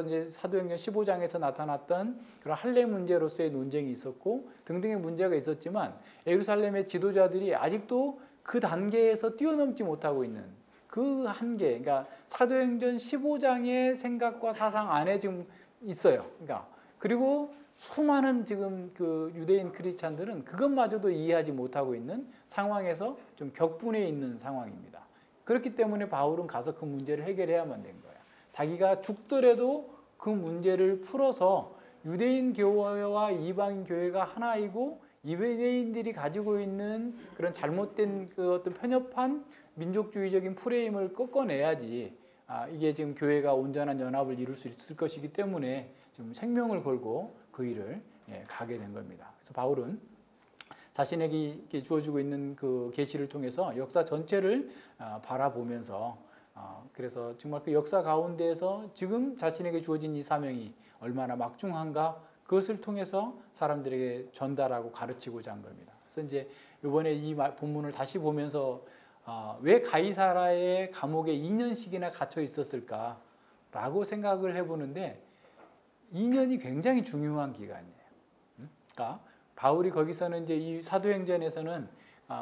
이제 사도행전 15장에서 나타났던 그런 할례 문제로서의 논쟁이 있었고 등등의 문제가 있었지만 예루살렘의 지도자들이 아직도 그 단계에서 뛰어넘지 못하고 있는 그 한계, 그러니까 사도행전 15장의 생각과 사상 안에 지금 있어요. 그러니까 그리고 수많은 지금 그 유대인 크리스찬들은 그것마저도 이해하지 못하고 있는 상황에서 좀 격분해 있는 상황입니다. 그렇기 때문에 바울은 가서 그 문제를 해결해야만 된 거예요. 자기가 죽더라도 그 문제를 풀어서 유대인 교회와 이방인 교회가 하나이고 유대인들이 가지고 있는 그런 잘못된 그 어떤 편협한 민족주의적인 프레임을 꺾어내야지 이게 지금 교회가 온전한 연합을 이룰 수 있을 것이기 때문에 지금 생명을 걸고 그 일을 가게 된 겁니다. 그래서 바울은 자신에게 주어지고 있는 그 계시를 통해서 역사 전체를 바라보면서 그래서 정말 그 역사 가운데에서 지금 자신에게 주어진 이 사명이 얼마나 막중한가 그것을 통해서 사람들에게 전달하고 가르치고자 한 겁니다. 그래서 이제 이번에 이 본문을 다시 보면서 왜 가이사라의 감옥에 2년씩이나 갇혀 있었을까라고 생각을 해보는데 2년이 굉장히 중요한 기간이에요. 그러니까 바울이 거기서는 이제 이 사도행전에서는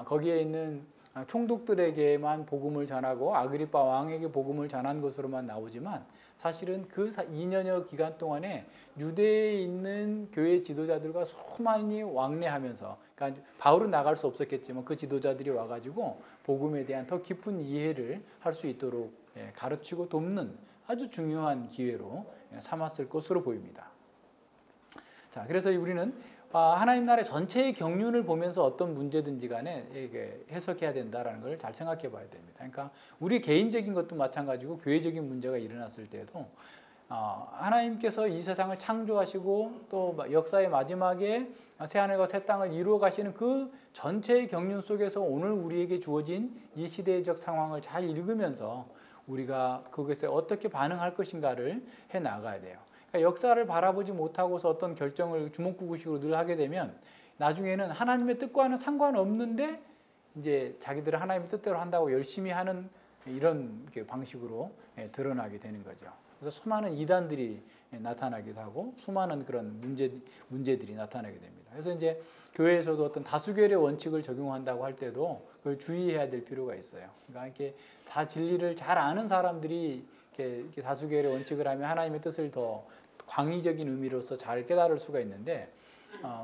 거기에 있는 총독들에게만 복음을 전하고 아그리빠 왕에게 복음을 전한 것으로만 나오지만 사실은 그 2년여 기간 동안에 유대에 있는 교회 지도자들과 수많이 왕래하면서 그러니까 바울은 나갈 수 없었겠지만 그 지도자들이 와가지고 복음에 대한 더 깊은 이해를 할 수 있도록 가르치고 돕는 아주 중요한 기회로 삼았을 것으로 보입니다. 자, 그래서 우리는 하나님 나라의 전체의 경륜을 보면서 어떤 문제든지 간에 해석해야 된다는 걸 잘 생각해 봐야 됩니다. 그러니까 우리 개인적인 것도 마찬가지고 교회적인 문제가 일어났을 때도 하나님께서 이 세상을 창조하시고 또 역사의 마지막에 새하늘과 새 땅을 이루어 가시는 그 전체의 경륜 속에서 오늘 우리에게 주어진 이 시대적 상황을 잘 읽으면서 우리가 그것에 어떻게 반응할 것인가를 해 나가야 돼요. 그러니까 역사를 바라보지 못하고서 어떤 결정을 주먹구구식으로 늘 하게 되면 나중에는 하나님의 뜻과는 상관없는데 이제 자기들은 하나님의 뜻대로 한다고 열심히 하는 이런 방식으로 드러나게 되는 거죠. 그래서 수많은 이단들이 나타나기도 하고 수많은 그런 문제들이 나타나게 됩니다. 그래서 이제 교회에서도 어떤 다수결의 원칙을 적용한다고 할 때도 그걸 주의해야 될 필요가 있어요. 그러니까 이렇게 다 진리를 잘 아는 사람들이 이렇게 다수결의 원칙을 하면 하나님의 뜻을 더 광의적인 의미로서 잘 깨달을 수가 있는데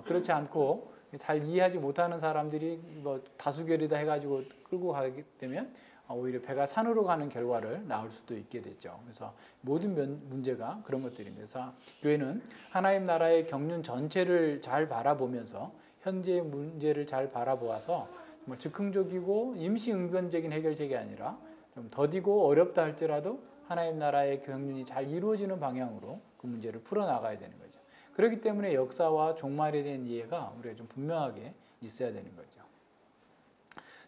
그렇지 않고 잘 이해하지 못하는 사람들이 뭐 다수결이다 해가지고 끌고 가게 되면 오히려 배가 산으로 가는 결과를 낳을 수도 있게 되죠. 그래서 모든 문제가 그런 것들입니다. 그래서 교회는 하나님 나라의 경륜 전체를 잘 바라보면서 현재의 문제를 잘 바라보아서 정말 즉흥적이고 임시응변적인 해결책이 아니라 좀 더디고 어렵다 할지라도 하나님 나라의 경륜이 잘 이루어지는 방향으로 그 문제를 풀어나가야 되는 거죠. 그렇기 때문에 역사와 종말에 대한 이해가 우리가 좀 분명하게 있어야 되는 거죠.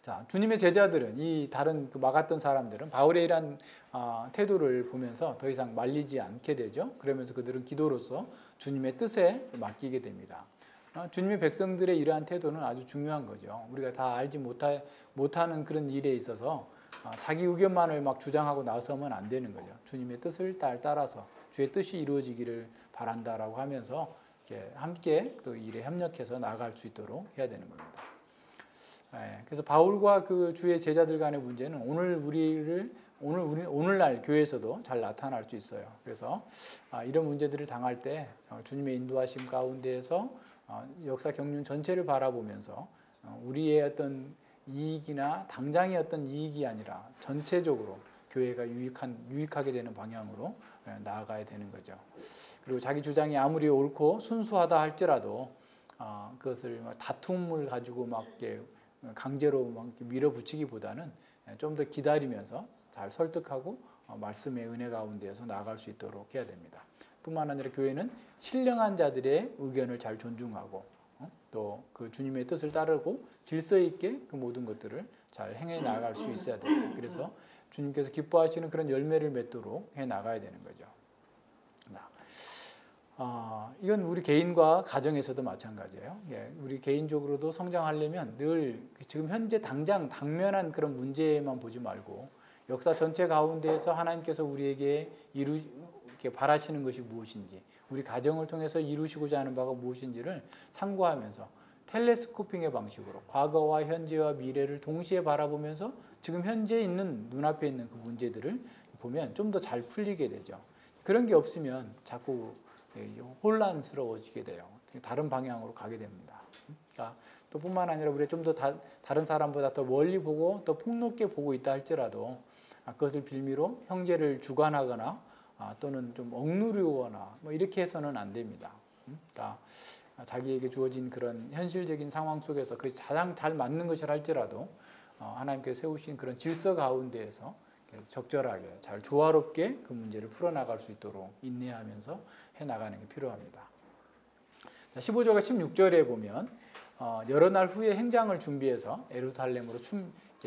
자, 주님의 제자들은 이 다른 그 막았던 사람들은 바울의 이러한 태도를 보면서 더 이상 말리지 않게 되죠. 그러면서 그들은 기도로서 주님의 뜻에 맡기게 됩니다. 주님의 백성들의 이러한 태도는 아주 중요한 거죠. 우리가 다 알지 못하는 그런 일에 있어서 자기 의견만을 막 주장하고 나서면 안 되는 거죠. 주님의 뜻을 따라서 주의 뜻이 이루어지기를 바란다라고 하면서 이렇게 함께 그 일에 협력해서 나아갈 수 있도록 해야 되는 겁니다. 그래서 바울과 그 주의 제자들 간의 문제는 오늘날 교회에서도 잘 나타날 수 있어요. 그래서 이런 문제들을 당할 때 주님의 인도하심 가운데에서 역사 경륜 전체를 바라보면서 우리의 어떤 이익이나 당장의 어떤 이익이 아니라 전체적으로 교회가 유익하게 되는 방향으로 나아가야 되는 거죠. 그리고 자기 주장이 아무리 옳고 순수하다 할지라도 그것을 다툼을 가지고 막 강제로 막 밀어붙이기보다는 좀 더 기다리면서 잘 설득하고 말씀의 은혜 가운데에서 나아갈 수 있도록 해야 됩니다. 뿐만 아니라 교회는 신령한 자들의 의견을 잘 존중하고 또 그 주님의 뜻을 따르고 질서 있게 그 모든 것들을 잘 행해 나갈 수 있어야 됩니다. 그래서 주님께서 기뻐하시는 그런 열매를 맺도록 해 나가야 되는 거죠. 이건 우리 개인과 가정에서도 마찬가지예요. 우리 개인적으로도 성장하려면 늘 지금 현재 당장 당면한 그런 문제만 보지 말고 역사 전체 가운데에서 하나님께서 우리에게 이렇게 바라시는 것이 무엇인지, 우리 가정을 통해서 이루시고자 하는 바가 무엇인지를 상고하면서 텔레스코핑의 방식으로 과거와 현재와 미래를 동시에 바라보면서 지금 현재 있는 눈앞에 있는 그 문제들을 보면 좀 더 잘 풀리게 되죠. 그런 게 없으면 자꾸 혼란스러워지게 돼요. 다른 방향으로 가게 됩니다. 그러니까 또 뿐만 아니라 우리가 좀 더 다른 사람보다 더 멀리 보고 더 폭넓게 보고 있다 할지라도 그것을 빌미로 형제를 주관하거나 또는 좀 억누르거나 뭐 이렇게 해서는 안 됩니다. 그러니까 자기에게 주어진 그런 현실적인 상황 속에서 그 가장 잘 맞는 것이라 할지라도 하나님께서 세우신 그런 질서 가운데에서 적절하게 잘 조화롭게 그 문제를 풀어나갈 수 있도록 인내하면서 해나가는 게 필요합니다. 15절과 16절에 보면 여러 날 후에 행장을 준비해서 예루살렘으로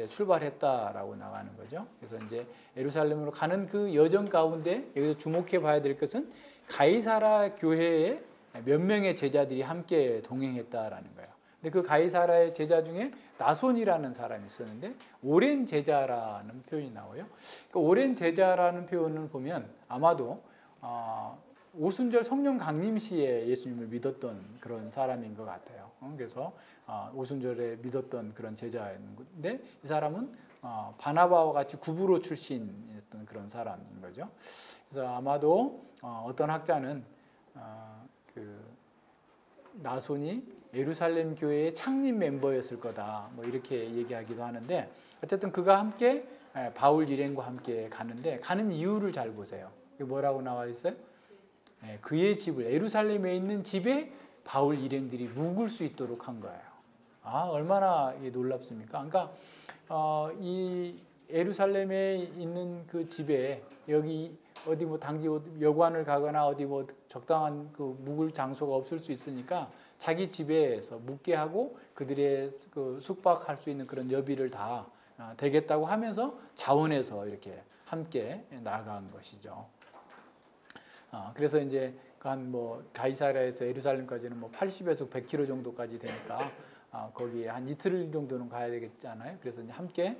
출발했다라고 나가는 거죠. 그래서 이제 예루살렘으로 가는 그 여정 가운데 여기서 주목해 봐야 될 것은 가이사라 교회에 몇 명의 제자들이 함께 동행했다라는 거예요. 근데 그 가이사라의 제자 중에 나손이라는 사람이 있었는데 오랜 제자라는 표현이 나와요. 그러니까 오랜 제자라는 표현을 보면 아마도 오순절 성령 강림 시에 예수님을 믿었던 그런 사람인 것 같아요. 그래서 오순절에 믿었던 그런 제자였는데 이 사람은 바나바와 같이 구브로 출신이었던 그런 사람인 거죠. 그래서 아마도 어떤 학자는 그 나손이 예루살렘 교회의 창립 멤버였을 거다 뭐 이렇게 얘기하기도 하는데 어쨌든 그가 함께 바울 일행과 함께 가는데 가는 이유를 잘 보세요. 이게 뭐라고 나와 있어요? 그의 집을 예루살렘에 있는 집에 바울 일행들이 묵을 수 있도록 한 거예요. 얼마나 놀랍습니까? 그러니까 이 예루살렘에 있는 그 집에 여기 어디 뭐 당지 여관을 가거나 어디 뭐 적당한 그 묵을 장소가 없을 수 있으니까 자기 집에서 묵게 하고 그들의 그 숙박할 수 있는 그런 여비를 다 되겠다고 하면서 자원해서 이렇게 함께 나아간 것이죠. 그래서 이제 한 뭐 가이사랴에서 예루살렘까지는 뭐 80에서 100km 정도까지 되니까 거기에 한 이틀 정도는 가야 되겠잖아요. 그래서 이제 함께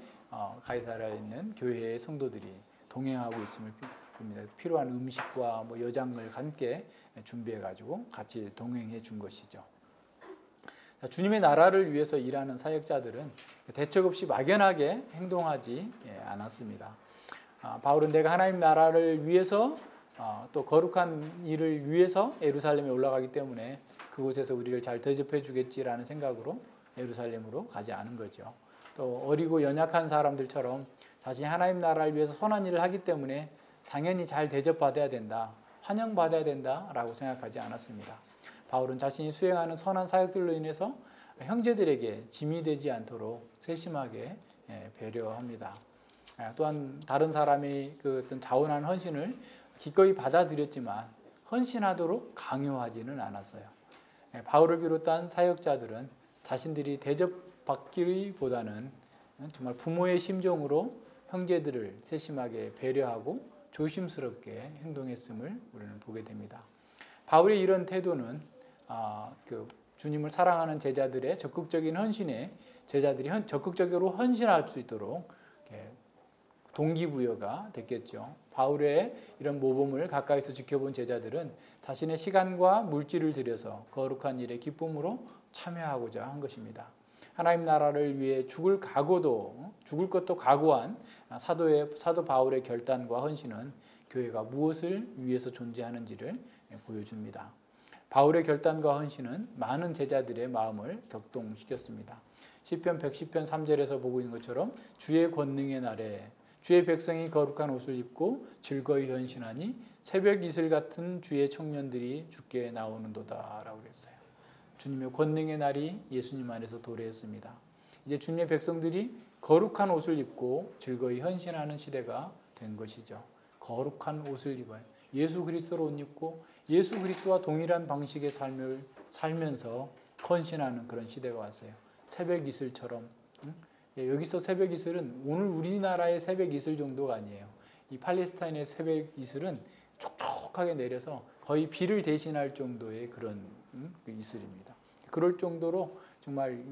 가이사랴에 있는 교회의 성도들이 동행하고 있음을 겁니다. 필요한 음식과 뭐 여장을 함께 준비해 가지고 같이 동행해 준 것이죠. 주님의 나라를 위해서 일하는 사역자들은 대책 없이 막연하게 행동하지 않았습니다. 바울은 내가 하나님 나라를 위해서 또 거룩한 일을 위해서 예루살렘에 올라가기 때문에 그곳에서 우리를 잘 대접해 주겠지라는 생각으로 예루살렘으로 가지 않은 거죠. 또 어리고 연약한 사람들처럼 자신이 하나님 나라를 위해서 선한 일을 하기 때문에 당연히 잘 대접받아야 된다, 환영받아야 된다라고 생각하지 않았습니다. 바울은 자신이 수행하는 선한 사역들로 인해서 형제들에게 짐이 되지 않도록 세심하게 배려합니다. 또한 다른 사람이 그 어떤 자원한 헌신을 기꺼이 받아들였지만 헌신하도록 강요하지는 않았어요. 바울을 비롯한 사역자들은 자신들이 대접받기보다는 정말 부모의 심정으로 형제들을 세심하게 배려하고 조심스럽게 행동했음을 우리는 보게 됩니다. 바울의 이런 태도는 주님을 사랑하는 제자들의 적극적인 헌신에 제자들이 적극적으로 헌신할 수 있도록 동기부여가 됐겠죠. 바울의 이런 모범을 가까이서 지켜본 제자들은 자신의 시간과 물질을 들여서 거룩한 일에 기쁨으로 참여하고자 한 것입니다. 하나님 나라를 위해 죽을 것도 각오한 사도 바울의 결단과 헌신은 교회가 무엇을 위해서 존재하는지를 보여줍니다. 바울의 결단과 헌신은 많은 제자들의 마음을 격동시켰습니다. 시편 110편 3절에서 보고 있는 것처럼 주의 권능의 날에 주의 백성이 거룩한 옷을 입고 즐거이 헌신하니 새벽 이슬 같은 주의 청년들이 주께 나오는도다 라고 그랬어요. 주님의 권능의 날이 예수님 안에서 도래했습니다. 이제 주님의 백성들이 거룩한 옷을 입고 즐거이 헌신하는 시대가 된 것이죠. 거룩한 옷을 입어요. 예수 그리스도로 옷 입고 예수 그리스도와 동일한 방식의 삶을 살면서 헌신하는 그런 시대가 왔어요. 새벽 이슬처럼. 여기서 새벽 이슬은 오늘 우리나라의 새벽 이슬 정도가 아니에요. 이 팔레스타인의 새벽 이슬은 촉촉하게 내려서 거의 비를 대신할 정도의 그런 이슬입니다. 그럴 정도로 정말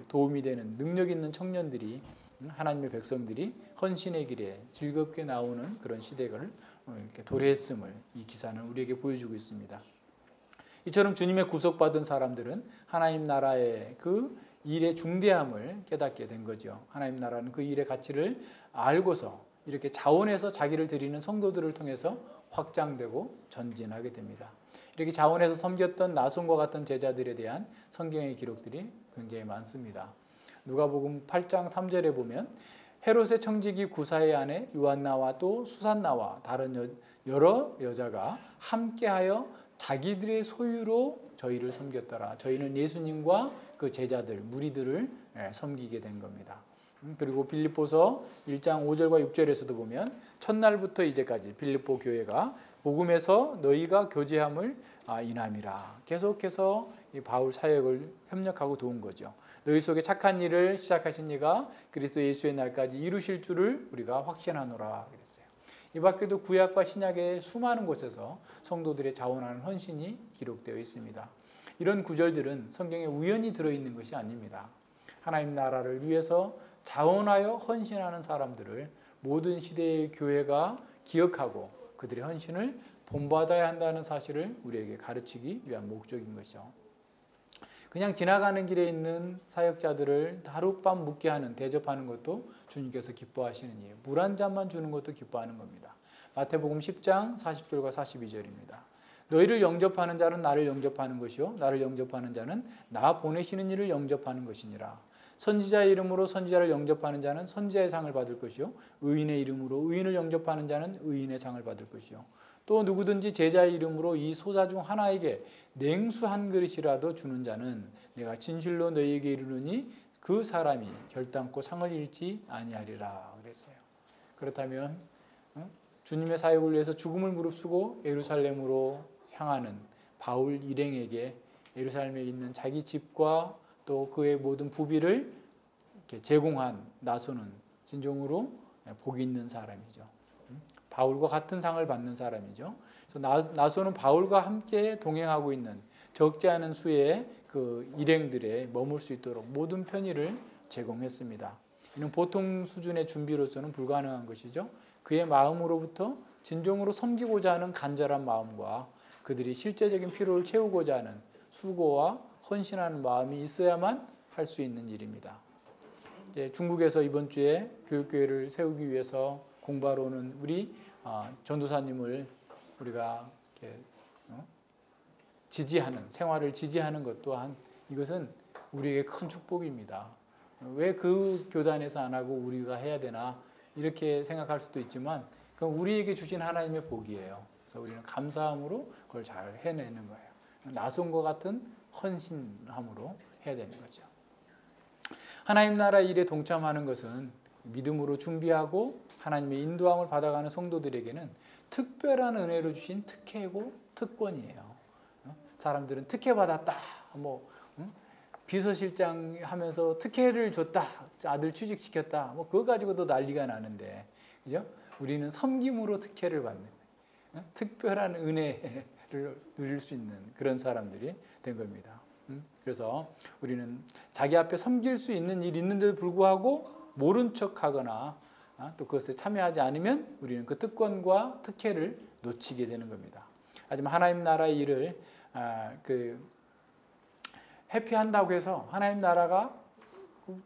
도움이 되는 능력 있는 청년들이 하나님의 백성들이 헌신의 길에 즐겁게 나오는 그런 시대를 이렇게 도래했음을 이 기사는 우리에게 보여주고 있습니다. 이처럼 주님의 구속받은 사람들은 하나님 나라의 그 일의 중대함을 깨닫게 된 거죠. 하나님 나라는 그 일의 가치를 알고서 이렇게 자원해서 자기를 드리는 성도들을 통해서 확장되고 전진하게 됩니다. 이렇게 자원해서 섬겼던 나손과 같은 제자들에 대한 성경의 기록들이 굉장히 많습니다. 누가복음 8장 3절에 보면 헤롯의 청지기 구사의 아내 요한나와 또 수산나와 다른 여러 여자가 함께하여 자기들의 소유로 저희를 섬겼더라. 저희는 예수님과 그 제자들, 무리들을 섬기게 된 겁니다. 그리고 빌립보서 1장 5절과 6절에서도 보면 첫날부터 이제까지 빌립보 교회가 복음에서 너희가 교제함을 인함이라. 계속해서 이 바울 사역을 협력하고 도운 거죠. 너희 속에 착한 일을 시작하신 이가 그리스도 예수의 날까지 이루실 줄을 우리가 확신하노라 그랬어요. 이 밖에도 구약과 신약의 수많은 곳에서 성도들의 자원하는 헌신이 기록되어 있습니다. 이런 구절들은 성경에 우연히 들어있는 것이 아닙니다. 하나님 나라를 위해서 자원하여 헌신하는 사람들을 모든 시대의 교회가 기억하고 그들의 헌신을 본받아야 한다는 사실을 우리에게 가르치기 위한 목적인 것이죠. 그냥 지나가는 길에 있는 사역자들을 하룻밤 묵게 하는, 대접하는 것도 주님께서 기뻐하시는 일이에요. 물 한 잔만 주는 것도 기뻐하는 겁니다. 마태복음 10장 40절과 42절입니다. 너희를 영접하는 자는 나를 영접하는 것이요 나를 영접하는 자는 나 보내시는 이를 영접하는 것이니라. 선지자의 이름으로 선지자를 영접하는 자는 선지자의 상을 받을 것이요 의인의 이름으로 의인을 영접하는 자는 의인의 상을 받을 것이요 또 누구든지 제자의 이름으로 이 소자 중 하나에게 냉수 한 그릇이라도 주는 자는 내가 진실로 너희에게 이르노니 그 사람이 결단코 상을 잃지 아니하리라 그랬어요. 그렇다면 주님의 사역을 위해서 죽음을 무릅쓰고 예루살렘으로 향하는 바울 일행에게 예루살렘에 있는 자기 집과 또 그의 모든 부비를 제공한 나손은 진정으로 복 있는 사람이죠. 바울과 같은 상을 받는 사람이죠. 그래서 나손은 바울과 함께 동행하고 있는 적지 않은 수의 그 일행들에 머물 수 있도록 모든 편의를 제공했습니다. 이는 보통 수준의 준비로서는 불가능한 것이죠. 그의 마음으로부터 진정으로 섬기고자 하는 간절한 마음과 그들이 실제적인 필요를 채우고자 하는 수고와 헌신하는 마음이 있어야만 할 수 있는 일입니다. 이제 중국에서 이번 주에 교육교회를 세우기 위해서 공부하러 오는 우리 전도사님을 우리가 이렇게 지지하는, 생활을 지지하는 것 또한 이것은 우리에게 큰 축복입니다. 왜 그 교단에서 안 하고 우리가 해야 되나 이렇게 생각할 수도 있지만 그건 우리에게 주신 하나님의 복이에요. 그래서 우리는 감사함으로 그걸 잘 해내는 거예요. 나손과 같은 헌신함으로 해야 되는 거죠. 하나님 나라 일에 동참하는 것은 믿음으로 준비하고 하나님의 인도함을 받아가는 성도들에게는 특별한 은혜로 주신 특혜고 특권이에요. 사람들은 특혜 받았다, 비서실장 하면서 특혜를 줬다, 아들 취직시켰다, 그거 가지고도 난리가 나는데, 그죠? 우리는 섬김으로 특혜를 받는, 특별한 은혜를 누릴 수 있는 그런 사람들이 된 겁니다. 그래서 우리는 자기 앞에 섬길 수 있는 일이 있는데도 불구하고 모른 척하거나 또 그것에 참여하지 않으면 우리는 그 특권과 특혜를 놓치게 되는 겁니다. 하지만 하나님 나라의 일을 회피한다고 해서 하나님 나라가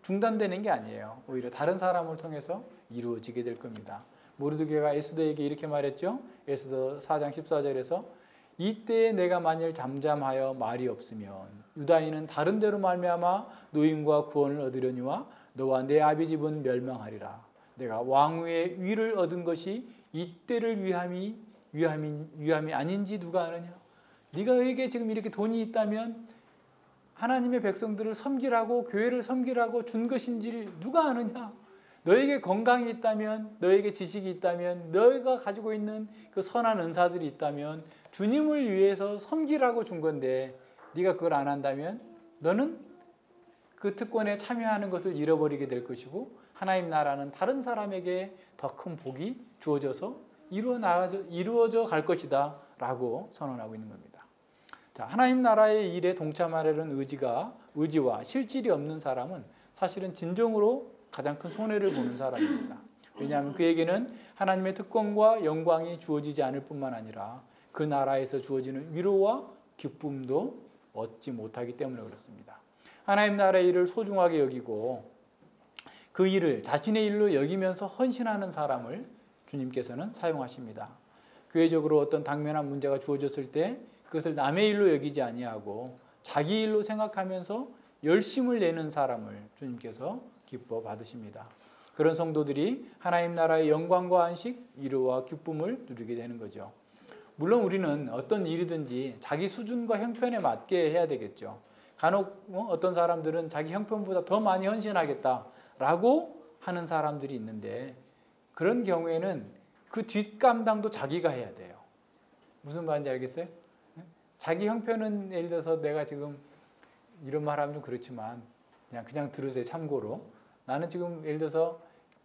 중단되는 게 아니에요. 오히려 다른 사람을 통해서 이루어지게 될 겁니다. 모르드게가 에스더에게 이렇게 말했죠. 에스더 4장 14절에서 이때에 내가 만일 잠잠하여 말이 없으면 유다인은 다른 데로 말미암아 노임과 구원을 얻으려니와 너와 내 아비 집은 멸망하리라. 내가 왕위의 위를 얻은 것이 이때를 위함이 아닌지 누가 아느냐. 네가에게 지금 이렇게 돈이 있다면 하나님의 백성들을 섬기라고, 교회를 섬기라고 준 것인지를 누가 아느냐. 너에게 건강이 있다면, 너에게 지식이 있다면, 너희가 가지고 있는 그 선한 은사들이 있다면 주님을 위해서 섬기라고 준 건데 네가 그걸 안 한다면 너는 그 특권에 참여하는 것을 잃어버리게 될 것이고 하나님 나라는 다른 사람에게 더 큰 복이 주어져서 이루어져 갈 것이다 라고 선언하고 있는 겁니다. 자, 하나님 나라의 일에 동참하려는 의지와 실질이 없는 사람은 사실은 진정으로 가장 큰 손해를 보는 사람입니다. 왜냐하면 그에게는 하나님의 특권과 영광이 주어지지 않을 뿐만 아니라 그 나라에서 주어지는 위로와 기쁨도 얻지 못하기 때문에 그렇습니다. 하나님 나라의 일을 소중하게 여기고 그 일을 자신의 일로 여기면서 헌신하는 사람을 주님께서는 사용하십니다. 교회적으로 어떤 당면한 문제가 주어졌을 때 그것을 남의 일로 여기지 아니하고 자기 일로 생각하면서 열심을 내는 사람을 주님께서 기뻐 받으십니다. 그런 성도들이 하나님 나라의 영광과 안식, 위로와 기쁨을 누리게 되는 거죠. 물론 우리는 어떤 일이든지 자기 수준과 형편에 맞게 해야 되겠죠. 간혹 어떤 사람들은 자기 형편보다 더 많이 헌신하겠다라고 하는 사람들이 있는데 그런 경우에는 그 뒷감당도 자기가 해야 돼요. 무슨 말인지 알겠어요? 자기 형편은 예를 들어서 내가 지금 이런 말하면 좀 그렇지만 그냥 들으세요. 참고로 나는 지금 예를 들어서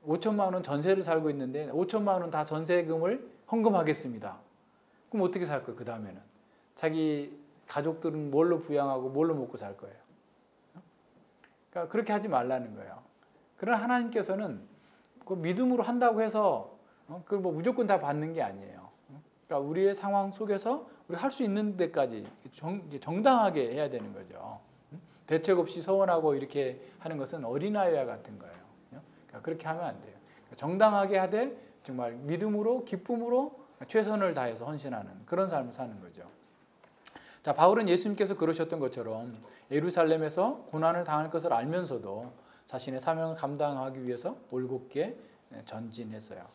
5천만 원 전세를 살고 있는데 5천만 원 다 전세금을 헌금하겠습니다. 그럼 어떻게 살 거예요? 그 다음에는 자기 가족들은 뭘로 부양하고 뭘로 먹고 살 거예요? 그러니까 그렇게 하지 말라는 거예요. 그러나 하나님께서는 그 믿음으로 한다고 해서 그걸 무조건 다 받는 게 아니에요. 그러니까 우리의 상황 속에서 우리 할 수 있는 데까지 정당하게 해야 되는 거죠. 대책 없이 서원하고 이렇게 하는 것은 어린아이와 같은 거예요. 그러니까 그렇게 하면 안 돼요. 정당하게 하되 정말 믿음으로 기쁨으로 최선을 다해서 헌신하는 그런 삶을 사는 거죠. 자, 바울은 예수님께서 그러셨던 것처럼 예루살렘에서 고난을 당할 것을 알면서도 자신의 사명을 감당하기 위해서 올곧게 전진했어요.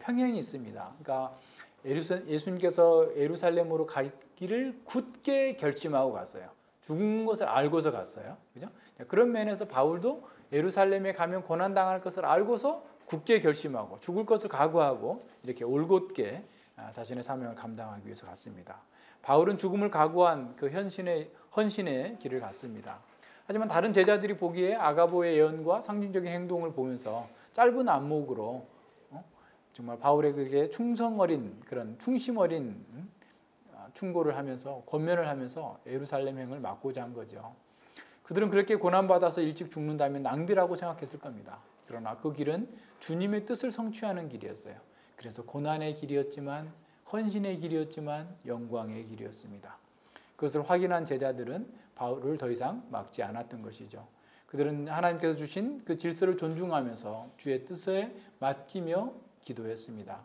평행이 있습니다. 그러니까 예수님께서 예루살렘으로 갈 길을 굳게 결심하고 갔어요. 죽는 것을 알고서 갔어요. 그죠? 그런 면에서 바울도 예루살렘에 가면 고난당할 것을 알고서 굳게 결심하고 죽을 것을 각오하고 이렇게 올곧게 자신의 사명을 감당하기 위해서 갔습니다. 바울은 죽음을 각오한 그 헌신의 길을 갔습니다. 하지만 다른 제자들이 보기에 아가보의 예언과 상징적인 행동을 보면서 짧은 안목으로 정말 바울에게 충성 어린 그런 충심 어린 충고를 하면서 권면을 하면서 예루살렘행을 막고자 한 거죠. 그들은 그렇게 고난받아서 일찍 죽는다면 낭비라고 생각했을 겁니다. 그러나 그 길은 주님의 뜻을 성취하는 길이었어요. 그래서 고난의 길이었지만 헌신의 길이었지만 영광의 길이었습니다. 그것을 확인한 제자들은 바울을 더 이상 막지 않았던 것이죠. 그들은 하나님께서 주신 그 질서를 존중하면서 주의 뜻에 맡기며 기도했습니다.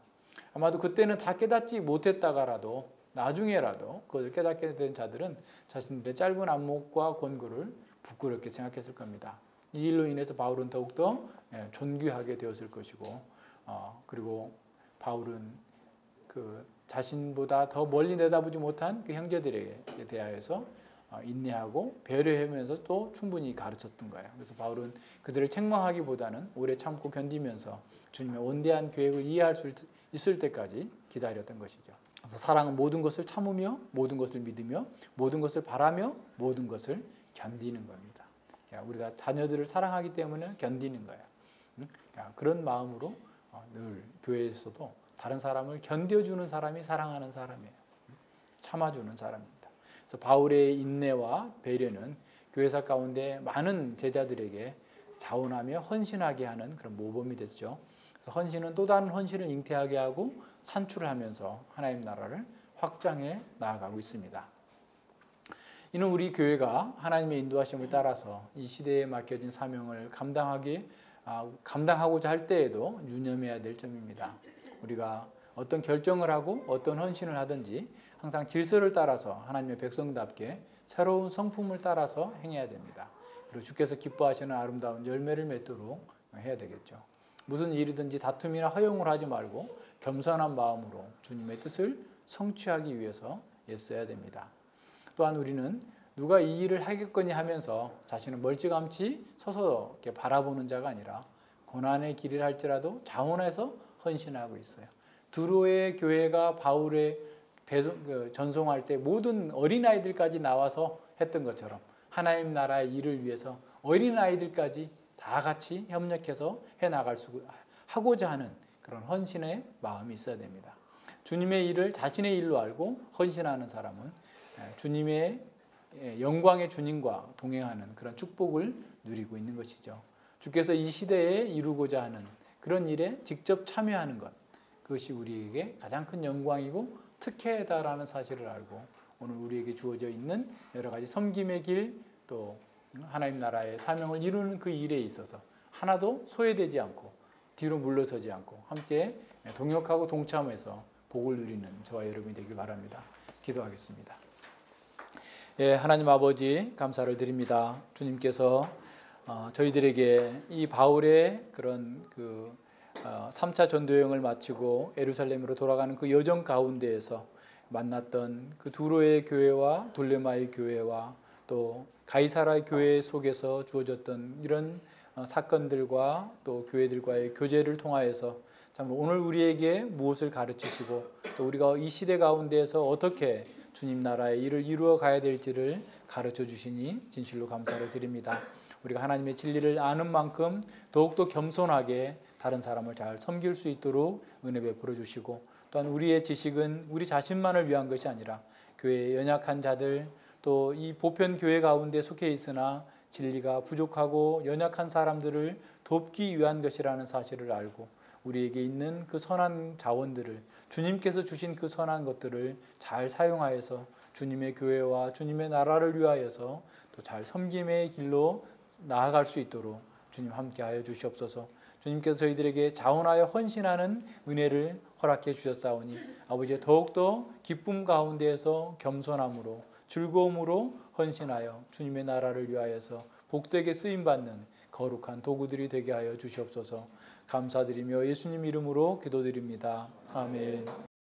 아마도 그때는 다 깨닫지 못했다가라도 나중에라도 그것을 깨닫게 된 자들은 자신들의 짧은 안목과 권고를 부끄럽게 생각했을 겁니다. 이 일로 인해서 바울은 더욱더 존귀하게 되었을 것이고, 그리고 바울은 그 자신보다 더 멀리 내다보지 못한 그 형제들에게 대하여서 인내하고 배려하면서 또 충분히 가르쳤던 거예요. 그래서 바울은 그들을 책망하기보다는 오래 참고 견디면서 주님의 원대한 계획을 이해할 수 있을 때까지 기다렸던 것이죠. 그래서 사랑은 모든 것을 참으며 모든 것을 믿으며 모든 것을 바라며 모든 것을 견디는 겁니다. 우리가 자녀들을 사랑하기 때문에 견디는 거예요. 그런 마음으로 늘 교회에서도 다른 사람을 견뎌주는 사람이 사랑하는 사람이에요. 참아주는 사람입니다. 그래서 바울의 인내와 배려는 교회사 가운데 많은 제자들에게 자원하며 헌신하게 하는 그런 모범이 됐죠. 그래서 헌신은 또 다른 헌신을 잉태하게 하고 산출을 하면서 하나님 나라를 확장해 나아가고 있습니다. 이는 우리 교회가 하나님의 인도하심을 따라서 이 시대에 맡겨진 사명을 감당하고자 할 때에도 유념해야 될 점입니다. 우리가 어떤 결정을 하고 어떤 헌신을 하든지 항상 질서를 따라서 하나님의 백성답게 새로운 성품을 따라서 행해야 됩니다. 그리고 주께서 기뻐하시는 아름다운 열매를 맺도록 해야 되겠죠. 무슨 일이든지 다툼이나 허용을 하지 말고 겸손한 마음으로 주님의 뜻을 성취하기 위해서 애써야 됩니다. 또한 우리는 누가 이 일을 하겠거니 하면서 자신은 멀찌감치 서서 이렇게 바라보는 자가 아니라 고난의 길을 할지라도 자원해서 헌신하고 있어요. 드로의 교회가 바울의 전송할 때 모든 어린아이들까지 나와서 했던 것처럼 하나님 나라의 일을 위해서 어린아이들까지 다 같이 협력해서 하고자 하는 그런 헌신의 마음이 있어야 됩니다. 주님의 일을 자신의 일로 알고 헌신하는 사람은 주님의 영광의 주님과 동행하는 그런 축복을 누리고 있는 것이죠. 주께서 이 시대에 이루고자 하는 그런 일에 직접 참여하는 것, 그것이 우리에게 가장 큰 영광이고 특혜다라는 사실을 알고 오늘 우리에게 주어져 있는 여러 가지 섬김의 길, 또 하나님 나라의 사명을 이루는 그 일에 있어서 하나도 소외되지 않고 뒤로 물러서지 않고 함께 동역하고 동참해서 복을 누리는 저와 여러분이 되길 바랍니다. 기도하겠습니다. 하나님 아버지 감사를 드립니다. 주님께서 저희들에게 이 바울의 그런 3차 전도여행을 마치고 예루살렘으로 돌아가는 그 여정 가운데에서 만났던 그 두로의 교회와 돌레마의 교회와 또 가이사라의 교회 속에서 주어졌던 이런 사건들과 또 교회들과의 교제를 통하여서 참 오늘 우리에게 무엇을 가르치시고 또 우리가 이 시대 가운데에서 어떻게 주님 나라의 일을 이루어 가야 될지를 가르쳐 주시니 진실로 감사를 드립니다. 우리가 하나님의 진리를 아는 만큼 더욱더 겸손하게 다른 사람을 잘 섬길 수 있도록 은혜 베풀어 주시고 또한 우리의 지식은 우리 자신만을 위한 것이 아니라 교회의 연약한 자들 또 이 보편 교회 가운데 속해 있으나 진리가 부족하고 연약한 사람들을 돕기 위한 것이라는 사실을 알고 우리에게 있는 그 선한 자원들을 주님께서 주신 그 선한 것들을 잘 사용하여서 주님의 교회와 주님의 나라를 위하여서 또 잘 섬김의 길로 나아갈 수 있도록 주님 함께하여 주시옵소서. 주님께서 저희들에게 자원하여 헌신하는 은혜를 허락해 주셨사오니 아버지 더욱더 기쁨 가운데에서 겸손함으로 즐거움으로 헌신하여 주님의 나라를 위하여서 복되게 쓰임받는 거룩한 도구들이 되게 하여 주시옵소서. 감사드리며 예수님 이름으로 기도드립니다. 아멘.